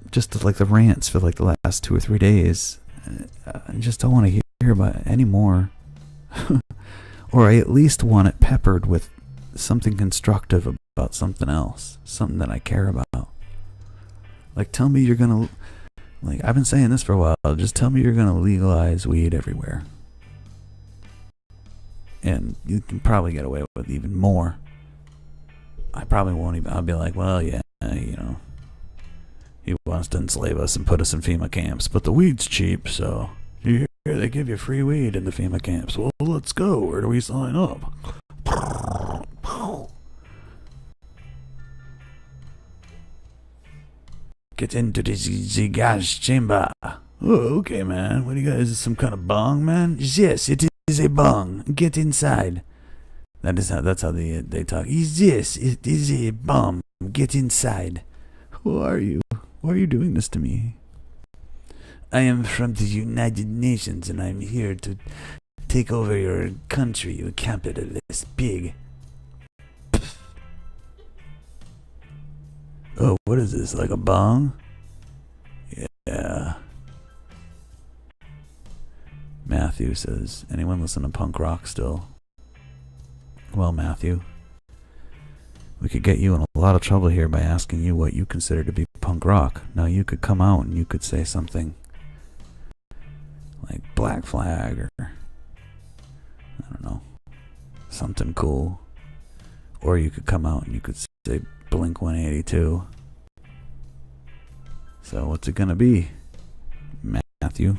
the rants for the last 2 or 3 days. I just don't want to hear about it anymore. Or I at least want it peppered with something constructive about something else, something that I care about. Tell me you're gonna, I've been saying this for a while, just tell me you're gonna legalize weed everywhere. And you can probably get away with even more. I probably won't even, I'll be like, well, yeah, he wants to enslave us and put us in FEMA camps, but the weed's cheap, so here they give you free weed in the FEMA camps. Well, let's go. Where do we sign up? Get into the gas chamber. Oh, okay, man. What do you guys, some kind of bong, man? Yes, it is a bong. Get inside. That's how they talk. Yes, it is a bomb. Get inside. Who are you? Why are you doing this to me? I am from the United Nations, and I'm here to take over your country, you capitalist pig. Oh, what is this? Like a bong? Yeah. Matthew says, anyone listen to punk rock still? Well, Matthew, we could get you in a lot of trouble here by asking you what you consider to be punk rock. Now, you could come out and you could say something like Black Flag or, I don't know, something cool. Or you could come out and you could say Blink 182. So what's it gonna be, Matthew?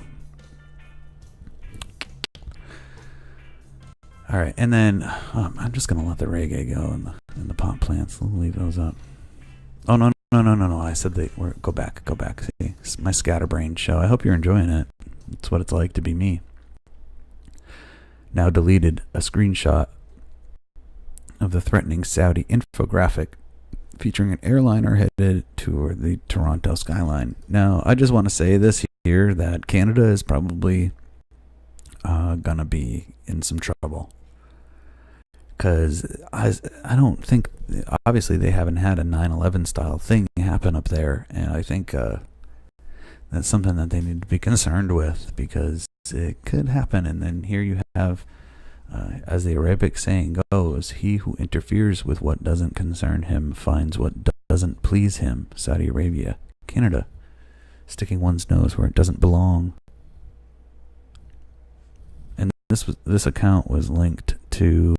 All right, and then I'm just gonna let the reggae go and the pop plants. We'll leave those up. Oh no! I said go back. See, it's my scatterbrained show. I hope you're enjoying it. It's what it's like to be me. Now deleted a screenshot of the threatening Saudi infographic featuring an airliner headed toward the Toronto skyline. Now, I just want to say this here, that Canada is probably gonna be in some trouble. Because I don't think, obviously they haven't had a 9/11 style thing happen up there, and I think that's something that they need to be concerned with, because it could happen. And then here you have, as the Arabic saying goes, he who interferes with what doesn't concern him finds what doesn't please him. Saudi Arabia, Canada, sticking one's nose where it doesn't belong. And this account was linked to.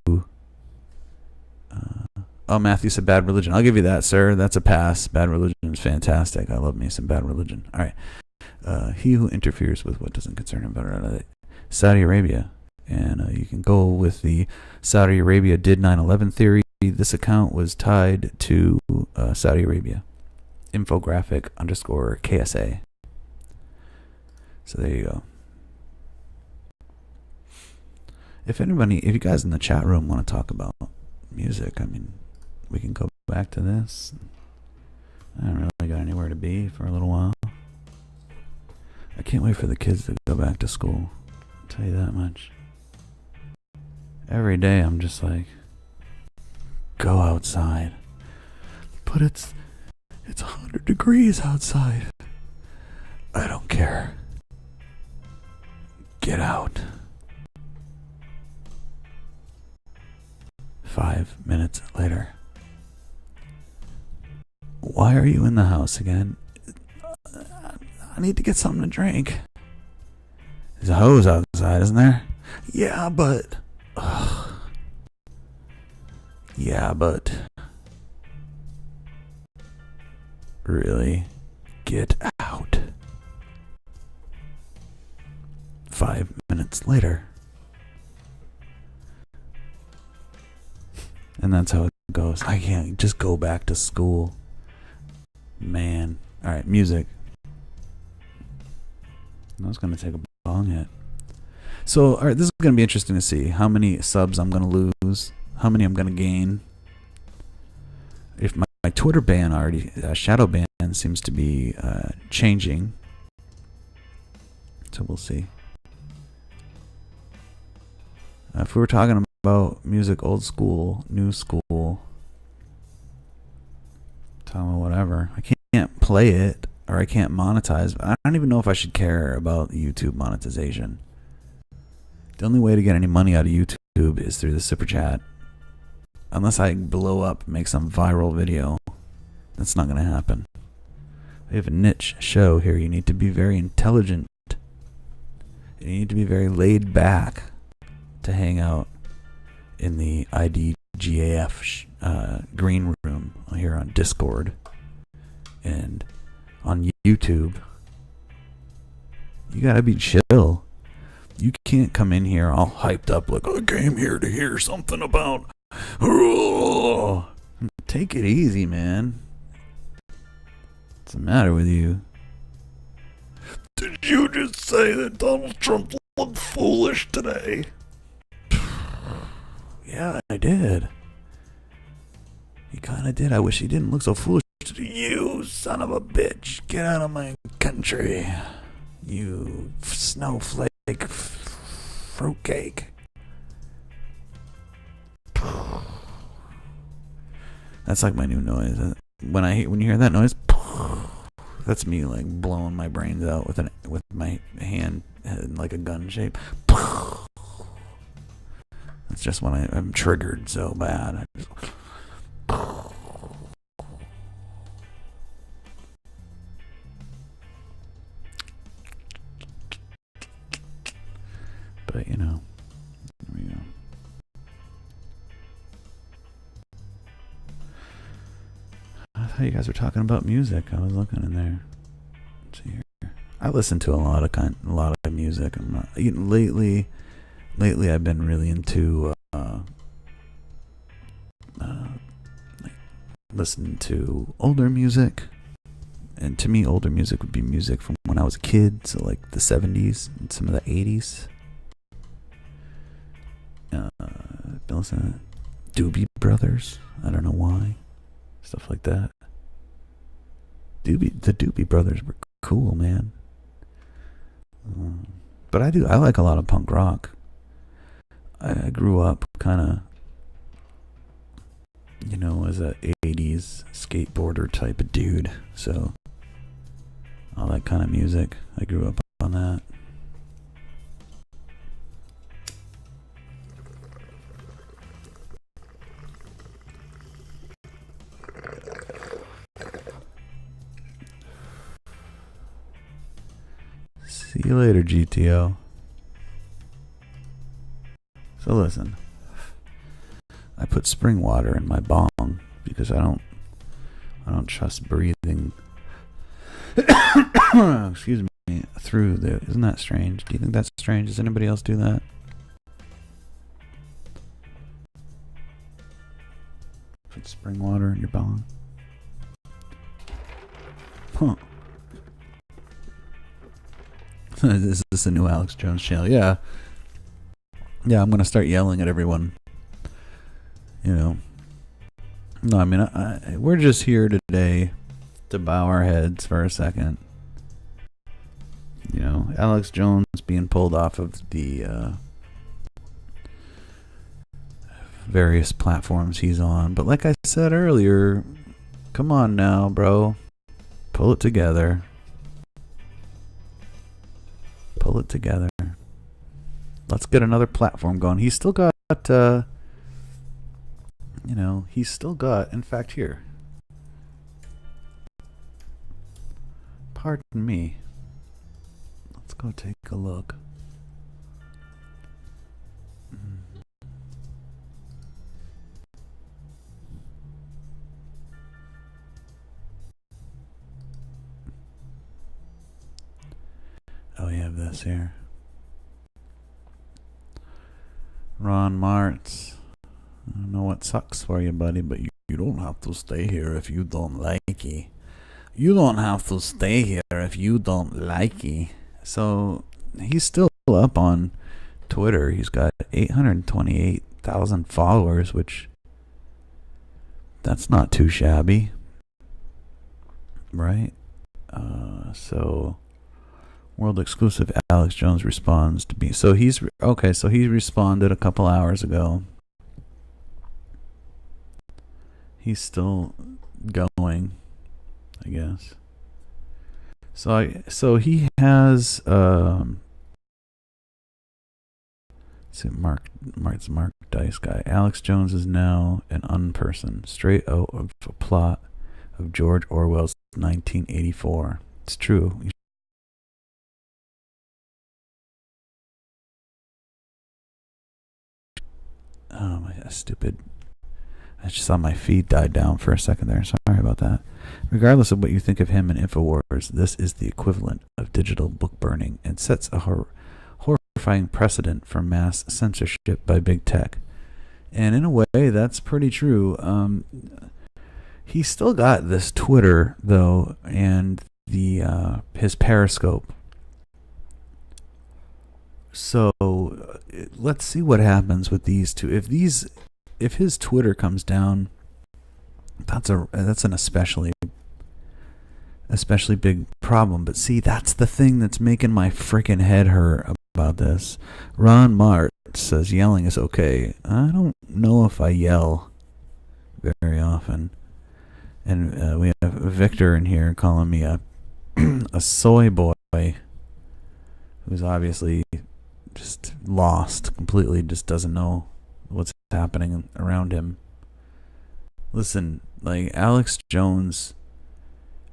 Oh, Matthew said Bad Religion. I'll give you that, sir. That's a pass. Bad Religion is fantastic. I love me some Bad Religion. All right. He who interferes with what doesn't concern him. Saudi Arabia. And you can go with the Saudi Arabia did 9/11 theory. This account was tied to Saudi Arabia. Infographic _KSA. So there you go. If you guys in the chat room want to talk about music, I mean, we can go back to this. I don't really got anywhere to be for a little while. I can't wait for the kids to go back to school. I'll tell you that much. Every day I'm just like, go outside. But it's 100 degrees outside. I don't care. Get out. 5 minutes later. Why are you in the house again? I need to get something to drink. There's a hose outside, isn't there? Yeah, but... Yeah, but... Really? Get out. 5 minutes later. And that's how it goes. I can't just go back to school. Man. Alright, music. I was going to take a bong hit. So, alright, this is going to be interesting to see how many subs I'm going to lose, how many I'm going to gain. If my Twitter ban already, shadow ban seems to be changing. So we'll see. If we were talking about music, old school, new school, tell me whatever. I can't play it, or I can't monetize. I don't even know if I should care about YouTube monetization. The only way to get any money out of YouTube is through the super chat. Unless I blow up, make some viral video. That's not going to happen. We have a niche show here. You need to be very intelligent. You need to be very laid back to hang out in the IDGAF green room here on Discord and on YouTube. You gotta be chill. You can't come in here all hyped up like, I came here to hear something about... Take it easy, man. What's the matter with you? Did you just say that Donald Trump looked foolish today? Yeah, I did. He kinda did. I wish he didn't look so foolish. You son of a bitch. Get out of my country. You snowflake fruitcake. That's like my new noise. when you hear that noise, that's me like blowing my brains out with my hand in like a gun shape. That's just when I'm triggered so bad. I just, but you know, there we go. I thought you guys were talking about music. I was looking in there. Let's see here. I listen to a lot of music. I'm not lately. I've been really into like listening to older music, and to me, older music would be music from when I was a kid, so like the 70s and some of the 80s. I've been listening to Doobie Brothers. I don't know why. Stuff like that. The Doobie Brothers were cool, man. But I like a lot of punk rock. I grew up kind of, you know, as a 80s skateboarder type of dude. So all that kind of music, I grew up on that. See you later, GTO. So listen, I put spring water in my bong because I don't trust breathing. Excuse me, through the. Isn't that strange? Do you think that's strange? Does anybody else do that? Put spring water in your bong. Huh. Is this a new Alex Jones channel? Yeah. Yeah, I'm going to start yelling at everyone. You know. No, I mean, we're just here today to bow our heads for a second. You know, Alex Jones being pulled off of the various platforms he's on. But like I said earlier, come on now, bro. Pull it together. Pull it together. Let's get another platform going. He's still got, you know, in fact, here. Pardon me. Let's go take a look. Oh, you have this here. Ron Martz. I don't know what sucks for you, buddy, but you don't have to stay here if you don't like it. You don't have to stay here if you don't like it. So he's still up on Twitter. He's got 828,000 followers, which that's not too shabby, right? So world exclusive Alex Jones responds to me. So he's okay. So he responded a couple hours ago. He's still going, I guess. So he has Mark Dice guy. Alex Jones is now an unperson, straight out of a plot of George Orwell's 1984. It's true. Oh my God, stupid. I just saw my feed died down for a second there. Sorry about that. Regardless of what you think of him and INFOWARS, this is the equivalent of digital book burning and sets a horrifying precedent for mass censorship by big tech. And in a way, that's pretty true. He's still got this Twitter, though, and the his Periscope. So let's see what happens with these two. If his Twitter comes down, that's an especially big problem. But see, that's the thing that's making my freaking head hurt about this. Ron Mart says yelling is okay. I don't know if I yell very often. And we have Victor in here calling me a soy boy, who's obviously just lost completely, just doesn't know what's happening around him. Listen, like Alex Jones,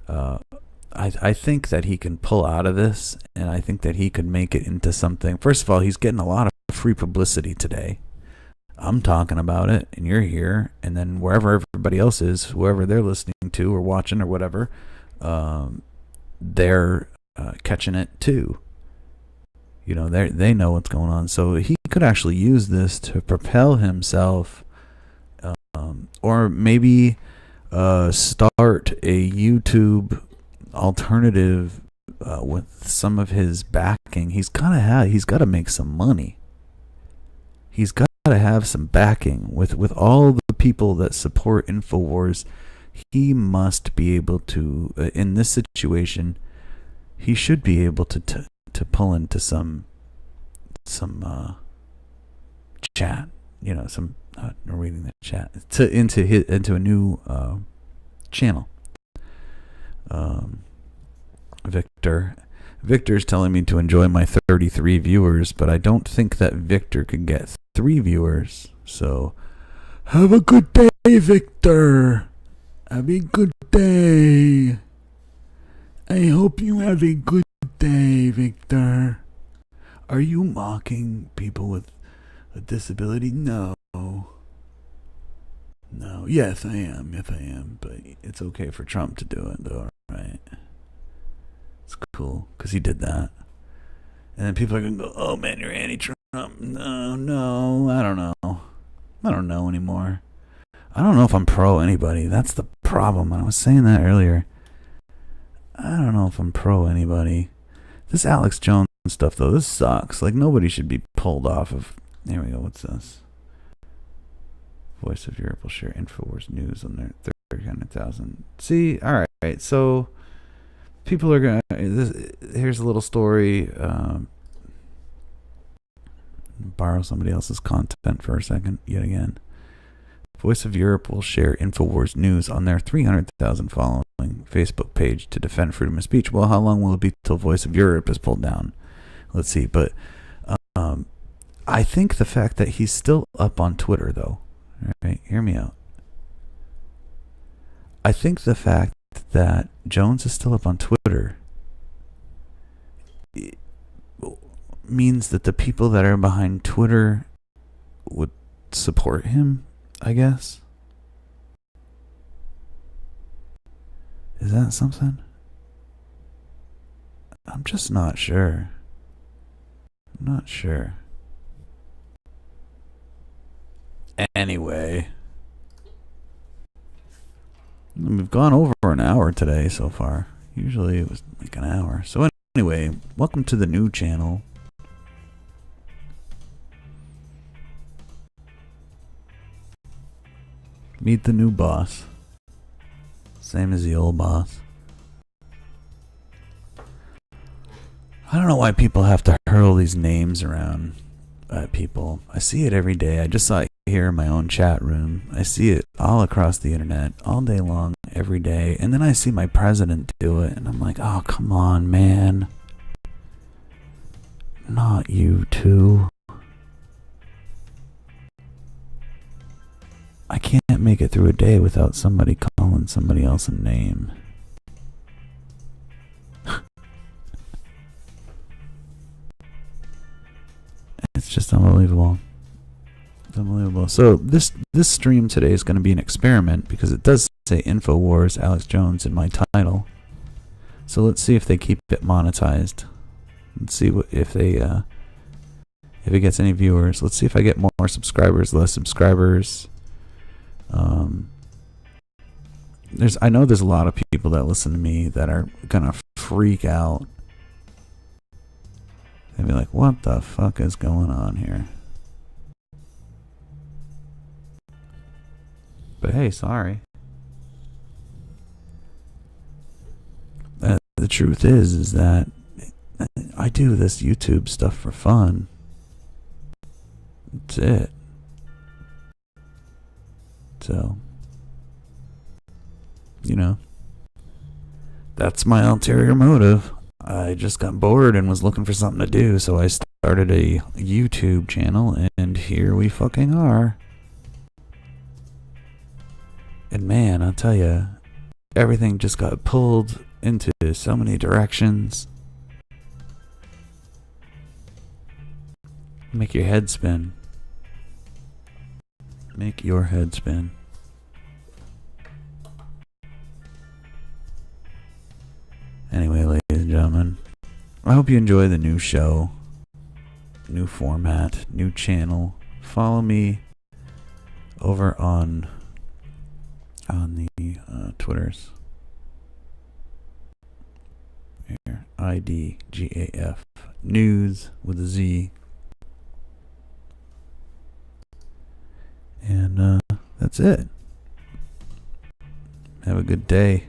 I think that he can pull out of this, and I think that he could make it into something. First of all, he's getting a lot of free publicity today. I'm talking about it, and you're here, and then wherever everybody else is, whoever they're listening to or watching or whatever, they're catching it too. You know, they know what's going on, so he could actually use this to propel himself, or maybe start a YouTube alternative with some of his backing. He's got to make some money. He's got to have some backing with all the people that support InfoWars. He must be able to, in this situation, he should be able to pull into some chat. You know, some reading the chat into a new channel. Victor's telling me to enjoy my 33 viewers, but I don't think that Victor could get 3 viewers. So, have a good day, Victor. Have a good day. I hope you have a good day, Victor. Are you mocking people with a disability? No. Yes, I am. But it's okay for Trump to do it, though, right? It's cool, because he did that. And then people are going to go, oh, man, you're anti-Trump. No, I don't know. I don't know anymore. I don't know if I'm pro anybody. That's the problem. I was saying that earlier. I don't know if I'm pro anybody. This Alex Jones stuff, though, this sucks. Like, nobody should be pulled off of... Here we go. What's this? Voice of Europe will share InfoWars news on their 300,000. See? All right. So, people are going to... Here's a little story. Borrow somebody else's content for a second, yet again. Voice of Europe will share InfoWars news on their 300,000 following Facebook page to defend freedom of speech. Well, how long will it be till Voice of Europe is pulled down? Let's see. But I think the fact that he's still up on Twitter, though, right? Hear me out. I think the fact that Jones is still up on Twitter means that the people that are behind Twitter would support him, I guess. Is that something? I'm just not sure. I'm not sure. Anyway, we've gone over an hour today so far. Usually it was like an hour. So anyway, welcome to the new channel. Meet the new boss. Same as the old boss. I don't know why people have to hurl these names around at people. I see it every day. I just saw it here in my own chat room. I see it all across the internet, all day long, every day. And then I see my president do it, and I'm like, oh, come on, man. Not you too. I can't make it through a day without somebody calling somebody else a name. It's just unbelievable. It's unbelievable. So this stream today is going to be an experiment because it does say InfoWars Alex Jones in my title. So let's see if they keep it monetized. Let's see if it gets any viewers. Let's see if I get more subscribers, less subscribers. I know there's a lot of people that listen to me that are gonna freak out. They'll be like, what the fuck is going on here? But hey, sorry. The truth is that I do this YouTube stuff for fun. That's it. So you know, that's my ulterior motive. I just got bored and was looking for something to do, so I started a YouTube channel, and here we fucking are. And man, I'll tell you, everything just got pulled into so many directions. Make your head spin. Make your head spin. Anyway, ladies and gentlemen, I hope you enjoy the new show, new format, new channel. Follow me over on the Twitters. Here, IDGAF News with a Z. And that's it. Have a good day.